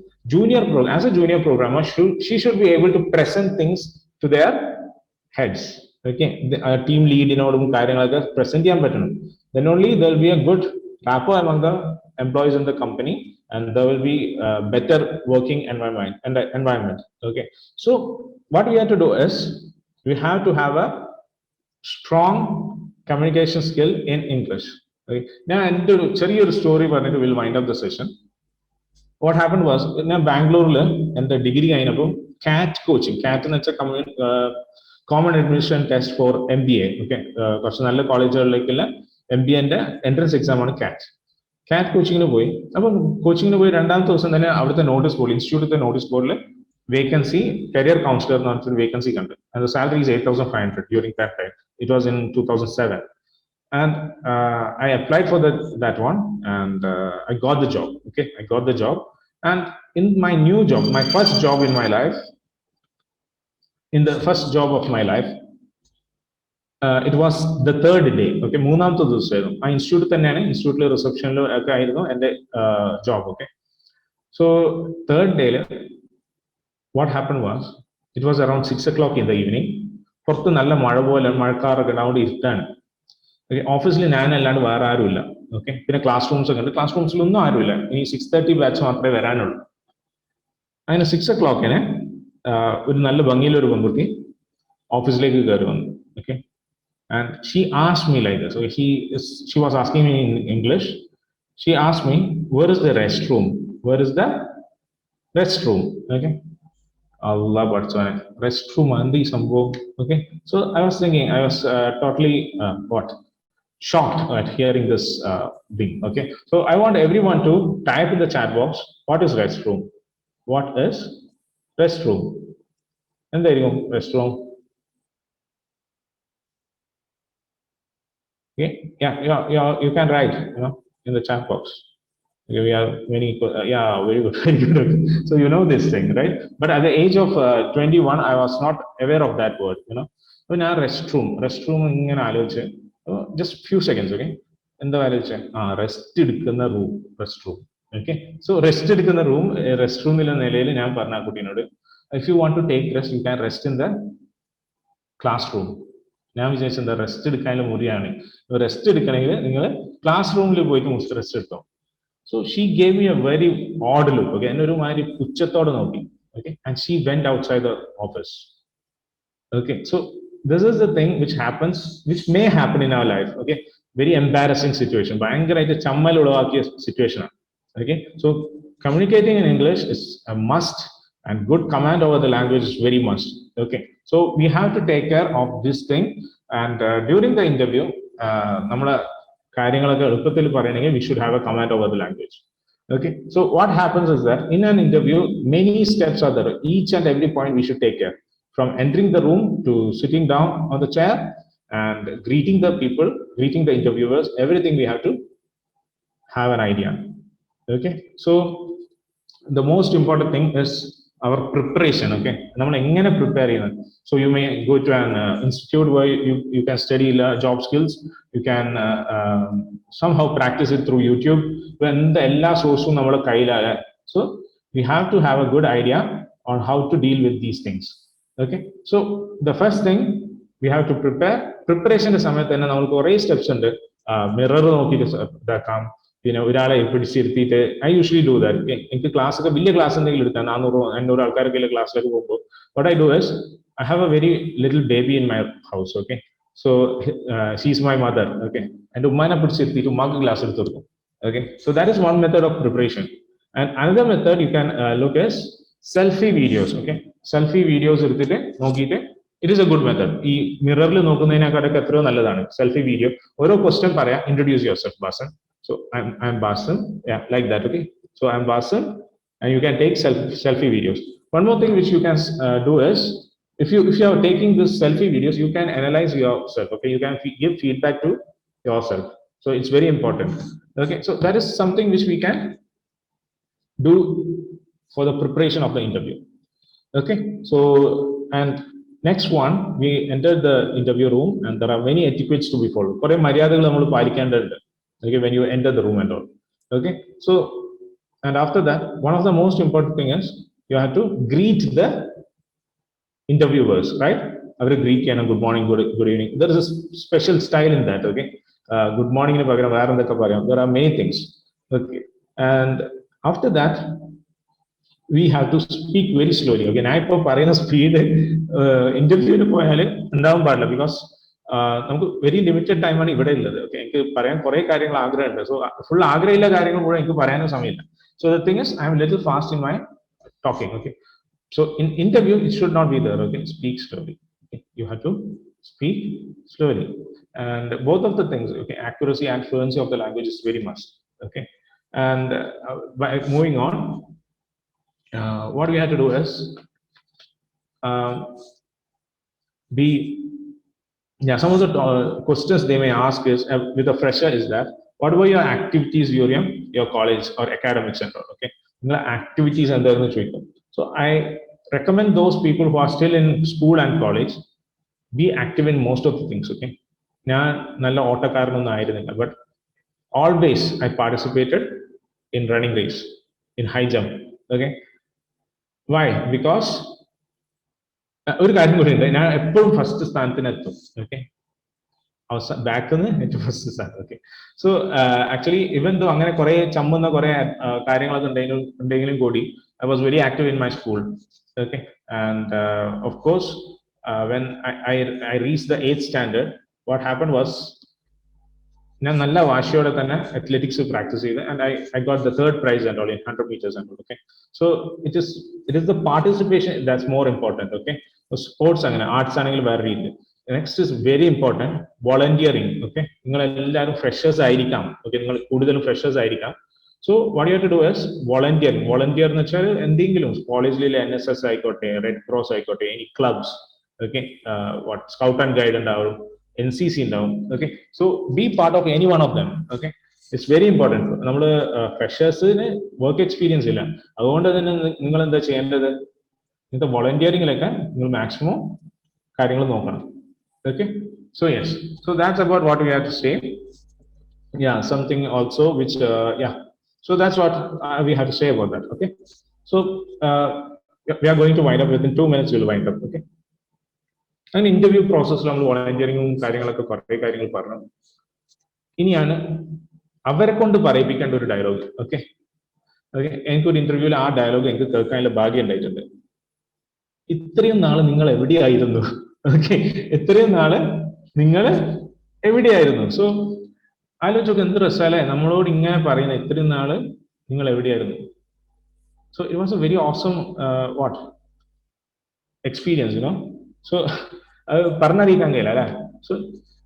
as A junior programmer she should be able to present things to their heads. Okay, team ലീഡിനോടും കാര്യങ്ങളൊക്കെ present ചെയ്യാൻ പറ്റണം. Then only there will be a good rapport among the employees in the company, and there will be a better working environment. Okay, so what we have to do is we have to have a strong communication skill in English. Okay, now എൻ്റെ ഒരു ചെറിയൊരു story പറഞ്ഞിട്ട് will wind up the session. What happened was, ഞാൻ ബാംഗ്ലൂരിൽ എൻ്റെ degree കഴിഞ്ഞപ്പോൾ കാറ്റ് coaching, കാറ്റ് എന്ന് വെച്ചാൽ common admission test for MBA. Okay, കുറച്ച് നല്ല കോളേജുകളിലേക്കുള്ള MBAന്റെ എൻട്രൻസ് എക്സാം ആണ് കാറ്റ് കോച്ചിങ്ങിന് പോയി. അപ്പം കോച്ചിങ്ങിന് പോയി രണ്ടാമത്തെ ദിവസം തന്നെ അവിടുത്തെ നോട്ടീസ് ബോർഡിൽ, ഇൻസ്റ്റിറ്റ്യൂട്ടിലെ നോട്ടീസ് ബോർഡിൽ വേക്കൻസി, കരിയർ കൗൺസിലർ എന്ന് പറഞ്ഞിട്ട് വേക്കൻസി കണ്ടു. And the salary is 8,500 during that time. It was in 2007. And I applied for that one, and I got the job. Okay, I got the job, and in my new job, my first job in my life, in the first job of my life, it was the third day. Okay, മൂന്നാമത്തെ ദിവസമായിരുന്നു. ആ ഇൻസ്റ്റിറ്റ്യൂട്ടിൽ തന്നെയാണ്, ഇൻസ്റ്റിറ്റ്യൂട്ടിലെ റിസപ്ഷനിലും ഒക്കെ ആയിരുന്നു എൻ്റെ job. Okay, so third day, what happened was, it was around 6 o'clock in the evening. പുറത്ത് നല്ല മഴ പോലെ, മഴക്കാറൊക്കെ ഉണ്ടാവുകൊണ്ട് ഇരുട്ടാണ്. ഓഫീസിൽ ഞാൻ അല്ലാണ്ട് വേറെ ആരുമില്ല. ഓക്കെ, പിന്നെ ക്ലാസ് റൂംസ് ഒക്കെ ഉണ്ട്. ക്ലാസ് റൂംസിലൊന്നും ആരുമില്ല. ഇനി 6:30 ബാച്ച് മാത്രമേ വരാനുള്ളൂ. അങ്ങനെ 6 o'clock ഒരു നല്ല ഭംഗിയിലൊരു പെൺകുട്ടി ഓഫീസിലേക്ക് കയറി വന്നു. Okay, and she asked me like this. She was asking me in English. She asked me, where is the restroom? Where is the rest room? Okay, Allah പഠിച്ചോനെ, റെസ്റ്റ് റൂം എന്ത് ഈ സംഭവം? Okay, so I was thinking, I was totally shocked at hearing this thing. Okay, so I want everyone to type in the chat box, what is restroom? What is restroom? And there you go, restroom. Okay, yeah, you can write, you know, in the chat box. Okay, we have many, yeah, very good, very good. So you know this thing, right? But at the age of 21, I was not aware of that word, you know. When I restroom ingane aalochiche, just few seconds. Okay, എന്താ ആലോചിച്ചേ? Rest എടുക്കുന്ന room, rest room. Okay, so rest എടുക്കുന്ന room, rest റൂമിലെ നിലയിൽ ഞാൻ പറഞ്ഞ കുട്ടീനോട്, if you want to take rest, you can rest in the class room. ഞാൻ വിചാരിച്ചു എന്താ റെസ്റ്റ് എടുക്കാനുള്ള മുറിയാണ്, റെസ്റ്റ് എടുക്കണമെങ്കിൽ നിങ്ങൾ ക്ലാസ് റൂമിൽ പോയിട്ട് റെസ്റ്റ് എടുത്തോ. So she gave me a very odd look, okay, എന്നെ ഒരു മാതിരി പുച്ഛത്തോടെ നോക്കി, okay, and she went outside the office. Okay, so this is the thing which happens, which may happen in our life. Okay, very embarrassing situation, ഭയങ്കരമായിട്ട് ചമ്മൽ ഉളവാക്കിയ situation ആണ്. Okay, so communicating in English is a must, and good command over the language is very must. Okay, so we have to take care of this thing, and during the interview നമ്മളെ കാര്യങ്ങളൊക്കെ എളുപ്പത്തിൽ പറയണമെങ്കിൽ we should have a command over the language. Okay, so what happens is that in an interview many steps are there, each and every point we should take care, from entering the room to sitting down on the chair and greeting the people, greeting the interviewers, everything we have to have an idea. Okay, so the most important thing is our preparation. Okay, നമ്മൾ എങ്ങനെ prepare ചെയ്യുന്നത്. So you may go to an institute where you can study job skills, you can somehow practice it through YouTube. എന്താ എല്ലാ സോഴ്സും നമ്മുടെ കയ്യിലാണ്. So we have to have a good idea on how to deal with these things. Okay, so the first thing we have to prepare. Preparation സമയത്ത് തന്നെ നമുക്ക് കുറേ steps ഉണ്ട്. മിറർ നോക്കിയിട്ട് ഇതാക്കാം, പിന്നെ ഒരാളെ പിടിച്ചിരുത്തിയിട്ട് ഐ യൂഷ്വലി ഡു ദാറ്റ്. എനിക്ക് ക്ലാസ് ഒക്കെ വലിയ ക്ലാസ് എന്തെങ്കിലും എടുത്താൽ 400-500 ആൾക്കാരൊക്കെ ക്ലാസ്സിലേക്ക് പോകുമ്പോൾ what I do is I have a very little baby in my house. Okay, so she's my mother. Okay, and ഉമ്മാനെ പിടിച്ചിരുത്തിയിട്ട് ഉമ്മാക്ക് ക്ലാസ് എടുത്ത് കൊടുക്കും. Okay, so that is one method of preparation. And another method you can look as selfie videos. Okay, selfie videos എടുത്തിട്ട് നോക്കിയിട്ട് it is a good method. ഈ മിററിൽ നോക്കുന്നതിനേക്കാളൊക്കെ എത്രയോ നല്ലതാണ് സെൽഫി വീഡിയോ. ഓരോ ക്വസ്റ്റ്യൻ പറയാം, introduce your self, Basan. So I'm Basan, yeah, like that. Okay, so I'm Basan, and you can take selfie videos. One more thing which you can do is, if you are taking this selfie videos, you can analyze yourself. Okay, you can give feedback to yourself. So it's very important. Okay, so that is something which we can do for the preparation of the interview. Okay, so and next one, we entered the interview room, and there are many etiquettes to be followed. കുറെ മര്യാദകൾ നമ്മൾ പാലിക്കേണ്ടതുണ്ട്. Okay, when you enter the room and all. Okay, so and after that, one of the most important thing is you have to greet the interviewers, right? Avare greet cheyana, good morning, good evening. There is a special style in that. Okay, good morning ne pagaram vera endakka parayam. There are many things. Okay, and after that we have to speak very slowly. Okay, ഞാൻ ഇപ്പോൾ പറയുന്ന speed ഇന്റർവ്യൂവിന് പോയാൽ ഉണ്ടാവാൻ പാടില്ല, because നമുക്ക് very limited ടൈമാണ് ഇവിടെ ഉള്ളത്. ഓക്കെ, എനിക്ക് പറയാൻ കുറെ കാര്യങ്ങൾ ആഗ്രഹമുണ്ട്. സോ ഫുൾ ആഗ്രഹമില്ല കാര്യങ്ങൾ കൂടെ എനിക്ക് പറയാനും സമയമില്ല. So the thing is I am little fast in my talking. Okay, so in interview it should not be there. Okay, speak slowly. You have to speak slowly, and both of the things, okay, accuracy and fluency of the language is very must. Okay, and by moving on, what we have to do is some of the questions they may ask is with a fresher is that what were your activities during your college or academic center. Okay, activities and so I recommend those people who are still in school and college be active in most of the things. Okay, ഞാൻ നല്ല ഓട്ടക്കാരനൊന്നും ആയിരുന്നില്ല, but always I participated in running race, in high jump. Okay, why? Because ഒരു കാര്യം കൂടി ഉണ്ട്, ഞാൻ എപ്പോഴും first സ്ഥാനത്തിന് എത്തും. ഓക്കെ, ബാക്കിൽ നിന്ന് ഏറ്റവും ഫസ്റ്റ് സ്ഥാനം. ഓക്കെ, സോ ആക്ച്വലി ഇവൻ ദോ അങ്ങനെ കുറെ ചമ്മുന്ന കുറെ കാര്യങ്ങളൊക്കെ ഉണ്ടെങ്കിലും കൂടി I was very active in my school. Okay, and of course when I reach the 8th standard, what happen was ഞാൻ നല്ല വാശിയോടെ തന്നെ അത്ലറ്റിക്സ് പ്രാക്ടീസ് ചെയ്ത്, and I got the 3rd prize and all in 100 meters and all. Okay, so it is the participation that's more important. Okay, sports അങ്ങനെ, arts ആണെങ്കിൽ വേറെ രീതി. Next is very important volunteering. Okay, നിങ്ങൾ എല്ലാവരും freshers ആയിരിക്കാം. Okay, നിങ്ങൾ കൂടുതലും freshers ആയിരിക്കാം. So what you have to do is volunteering. Volunteer എന്ന് വെച്ചാൽ എന്തെങ്കിലും കോളേജിലെ NSS ആയിക്കോട്ടെ, റെഡ് ക്രോസ് ആയിക്കോട്ടെ, any clubs. Okay, what scout and guide ഉണ്ടാവും, NCC ഉണ്ടാവും. Okay, so be part of any one of them. Okay, it's very important. നമ്മൾ ഫ്രഷേഴ്സിന് വർക്ക് എക്സ്പീരിയൻസ് ഇല്ല, അതുകൊണ്ട് തന്നെ നിങ്ങൾ എന്താ ചെയ്യേണ്ടത്, ഇങ്ങനത്തെ വോളണ്ടിയറിങ്ങിലൊക്കെ നിങ്ങൾ മാക്സിമം കാര്യങ്ങൾ നോക്കണം. Okay, so yes, so that's about what we have to say. Yeah, something also which yeah, so that's what we have to say about that. Okay, so we are going to wind up within 2 minutes. We'll wind up. Okay, അങ്ങനെ interview പ്രോസസ്സിൽ നമ്മൾ വോളണ്ടിയറിങ്ങും കാര്യങ്ങളൊക്കെ കുറേ കാര്യങ്ങൾ പറഞ്ഞു. ഇനിയാണ് അവരെ കൊണ്ട് പറയിപ്പിക്കേണ്ട ഒരു ഡയലോഗ്. ഓക്കെ, എനിക്കൊരു ഇന്റർവ്യൂവിൽ ആ ഡയലോഗ് എനിക്ക് കേൾക്കാനുള്ള ഭാഗ്യം ഉണ്ടായിട്ടുണ്ട്. ഇത്രയും നാള് നിങ്ങൾ എവിടെയായിരുന്നു? ഓക്കെ, ഇത്രയും നാള് നിങ്ങൾ എവിടെയായിരുന്നു? സോ ആലോചിച്ചൊക്കെ എന്ത് രസമല്ലേ നമ്മളോട് ഇങ്ങനെ പറയുന്നത്, ഇത്രയും നാള് നിങ്ങൾ എവിടെയായിരുന്നു. So it was A very awesome what experience, you know. So അത് പറഞ്ഞറിയിക്കാൻ കഴിയില്ല അല്ലേ. So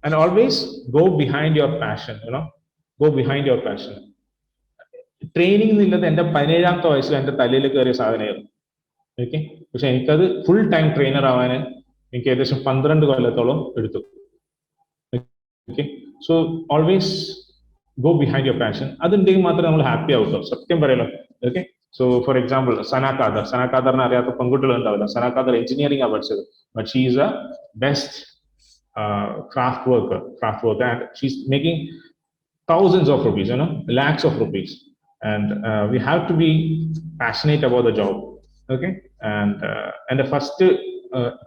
and always go behind your passion, you know, go behind your passion. Training എന്നുള്ളത് എൻ്റെ 17ാമത്തെ വയസ്സിൽ എൻ്റെ തലയിൽ കയറിയ സാധനമായിരുന്നു. ഓക്കെ, പക്ഷെ എനിക്കത് ഫുൾ ടൈം ട്രെയിനർ ആവാൻ എനിക്ക് ഏകദേശം 12 കൊല്ലത്തോളം എടുത്തു. Okay, so always go behind your passion. അതുണ്ടെങ്കിൽ മാത്രമേ നമ്മൾ ഹാപ്പി ആവുള്ളൂ, സത്യം പറയല്ലോ. Okay, so for example Sana ഖാദറിനെ അറിയാത്ത പെൺകുട്ടികൾ ഉണ്ടാവില്ല. സന ഖാദർ എഞ്ചിനീയറിംഗ് ആണ് പഠിച്ചത്, but she is a best craft worker and she is making thousands of rupees, you know, lakhs of rupees. And we have to be passionate about the job. Okay, and the first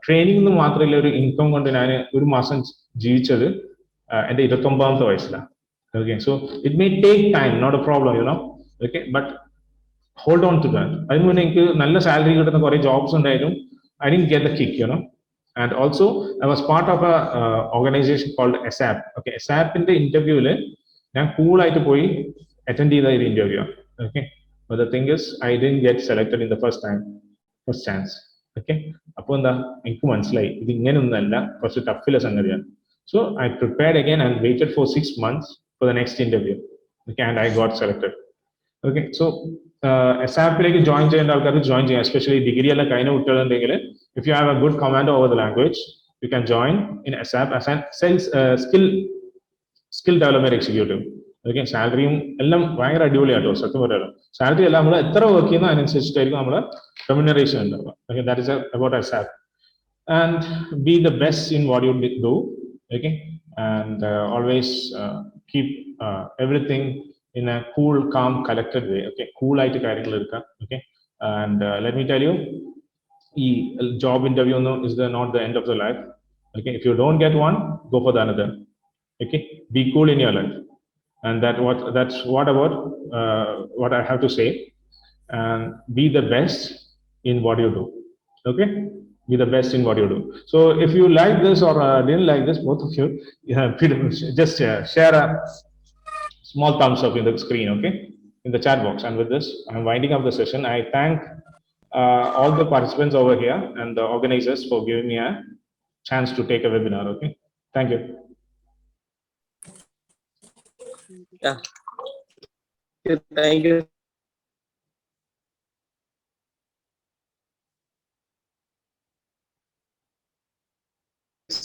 training എന്ന് മാത്രമല്ല, ഒരു income കൊണ്ട് ഞാൻ ഒരു മാസം ജീവിച്ചത് എൻ്റെ 29ാമത്തെ വയസ്സിലാണ്. Okay, so it may take time, not a problem, you know. Okay, but hold on to that. അതിന് മുന്നേ എനിക്ക് നല്ല സാലറി കിട്ടുന്ന കുറേ ജോബ്സ് ഉണ്ടായിരുന്നു. I didn't get the kick, you know. And also I was part of a organization called ASAP. Okay, ASAPന്റെ ഇന്റർവ്യൂവിൽ ഞാൻ കൂളായിട്ട് പോയി അറ്റൻഡ് ചെയ്ത ഒരു interview. Okay, but the thing is I didn't get selected in the first chance. Okay, അപ്പോൾ എന്താ, എനിക്ക് മനസ്സിലായി ഇത് ഇങ്ങനെയൊന്നല്ല, കുറച്ച് ടഫിലെ സംഗതിയാണ്. So I prepared again and waited for 6 months for the next interview. Okay, and I got selected. Okay, so എസാപ്പിലേക്ക് ജോയിൻ ചെയ്യേണ്ട ആൾക്കാർക്ക് ജോയിൻ ചെയ്യാം. എസ്പെഷ്യലി ഡിഗ്രി എല്ലാം കഴിഞ്ഞ കുട്ടികളുണ്ടെങ്കിൽ, if you have a good command over the language, you can join in ASAP as an skill development executive. Okay, സാലറിയും എല്ലാം ഭയങ്കര അടിപൊളിയാട്ടോ, സത്യം പറയാലോ. സാലറി അല്ല, നമ്മൾ എത്ര വർക്ക് ചെയ്യുന്ന അതിനനുസരിച്ചിട്ടായിരിക്കും നമ്മുടെ റെമ്യൂണറേഷൻ ഉണ്ടാവുക. Okay, that is about ASAP. And be the best in what you do. Okay, and always keep everything in a cool, calm, collected way. Okay, കൂളായിട്ട് കാര്യങ്ങൾ എടുക്കാം. Okay, and let me tell you, ഈ job interview ഒന്നും is not the end of the life. Okay, if you don't get one, go for the another. Okay, be cool in your life, and that's what about what I have to say. And be the best in what you do. Okay, be the best in what you do. So if you like this or didn't like this, both of you, just share a small thumbs up in the screen, okay, in the chat box. And with this, I'm winding up the session. I thank all the participants over here and the organizers for giving me a chance to take a webinar. Okay, thank you. Yeah. Thank you.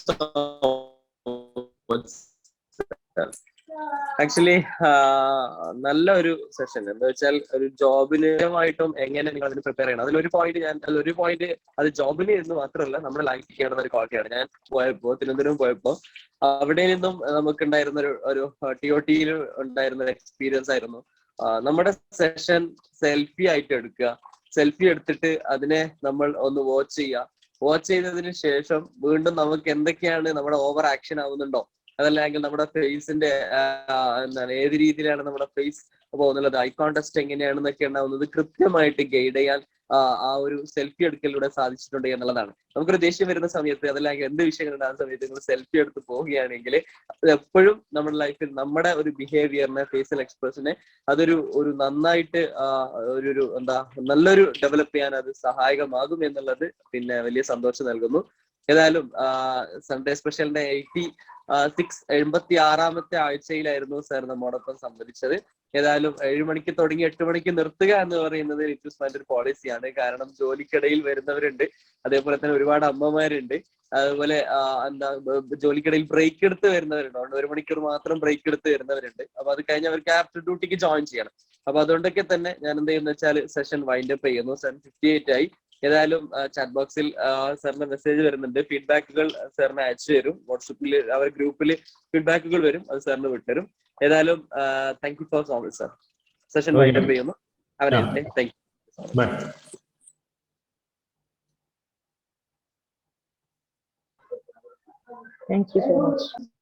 So much. Actually നല്ല ഒരു session. എന്താ വെച്ചാൽ, ഒരു ജോബിനുമായിട്ടും എങ്ങനെ നിങ്ങൾ അതിന് prepare ചെയ്യണം. അതിലൊരു പോയിന്റ് അത് ജോബിന് എന്ന് മാത്രമല്ല, നമ്മുടെ ലൈഫ് ചെയ്യണമെന്ന ഒരു ക്വാളിറ്റിയാണ്. ഞാൻ തിരുവനന്തപുരം പോയപ്പോ അവിടെ നിന്നും നമുക്കുണ്ടായിരുന്ന ഒരു TOT-യിൽ ഉണ്ടായിരുന്ന ഒരു എക്സ്പീരിയൻസ് ആയിരുന്നു. നമ്മുടെ സെഷൻ സെൽഫി ആയിട്ട് എടുക്കുക. സെൽഫി എടുത്തിട്ട് അതിനെ നമ്മൾ ഒന്ന് വാച്ച് ചെയ്തതിന് ശേഷം വീണ്ടും നമുക്ക് എന്തൊക്കെയാണ് നമ്മുടെ ഓവർ ആക്ഷൻ ആവുന്നുണ്ടോ, അതല്ലെങ്കിൽ നമ്മുടെ ഫേസിന്റെ എന്താണ്, ഏത് രീതിയിലാണ് നമ്മുടെ ഫേസ് പോകുന്നുള്ളത്, ഐ കോൺടാക്ട് എങ്ങനെയാണെന്നൊക്കെ ഉണ്ടാവുന്നത് കൃത്യമായിട്ട് ഗൈഡ് ചെയ്യാൻ ആ ഒരു സെൽഫി എടുക്കലിലൂടെ സാധിച്ചിട്ടുണ്ട് എന്നുള്ളതാണ്. നമുക്കൊരു ദേഷ്യം വരുന്ന സമയത്ത്, അതല്ലെങ്കിൽ എന്ത് വിഷയങ്ങളുണ്ടാകുന്ന സമയത്ത് നിങ്ങൾ സെൽഫി എടുത്ത് പോവുകയാണെങ്കിൽ അത് എപ്പോഴും നമ്മുടെ ലൈഫിൽ നമ്മുടെ ഒരു ബിഹേവിയറിനെ, ഫേഷ്യൽ എക്സ്പ്രഷനെ അതൊരു നന്നായിട്ട് നല്ലൊരു ഡെവലപ്പ് ചെയ്യാൻ അത് സഹായകമാകും എന്നുള്ളത് പിന്നെ വലിയ സന്തോഷം നൽകുന്നു. ഏതായാലും സൺഡേ സ്പെഷ്യലിന്റെ 86ാമത്തെ ആഴ്ചയിലായിരുന്നു സാർ നമ്മോടൊപ്പം സംബന്ധിച്ചത്. ഏതായാലും 7 മണിക്ക് തുടങ്ങി 8 മണിക്ക് നിർത്തുക എന്ന് പറയുന്നത് ഇറ്റ് ഒരു പോളിസിയാണ്. കാരണം ജോലിക്കിടയിൽ വരുന്നവരുണ്ട്, അതേപോലെ തന്നെ ഒരുപാട് അമ്മമാരുണ്ട്, അതുപോലെ ജോലിക്കിടയിൽ ബ്രേക്ക് എടുത്ത് വരുന്നവരുണ്ട്. അതുകൊണ്ട് 1 മണിക്കൂർ മാത്രം ബ്രേക്ക് എടുത്ത് വരുന്നവരുണ്ട്. അപ്പൊ അത് കഴിഞ്ഞ് അവർക്ക് ആഫ്റ്റർ ഡ്യൂട്ടിക്ക് ജോയിൻ ചെയ്യണം. അപ്പൊ അതുകൊണ്ടൊക്കെ തന്നെ ഞാൻ എന്ത് ചെയ്യുന്ന വെച്ചാൽ സെഷൻ വൈൻഡ് അപ്പ് ചെയ്യുന്നു. 7:58 ആയി. ഏതായാലും ചാറ്റ് ബോക്സിൽ സാറിന്റെ മെസ്സേജ് വരുന്നുണ്ട്. ഫീഡ്ബാക്കുകൾ സാറിന് അയച്ചു തരും. വാട്സപ്പിൽ അവർ ഗ്രൂപ്പിൽ ഫീഡ്ബാക്കുകൾ വരും, അത് സാറിന് വിട്ടുതരും. ഏതായാലും thank you for so much sir. Session wind up ചെയ്യുന്നു. Thank you. Thank you so much.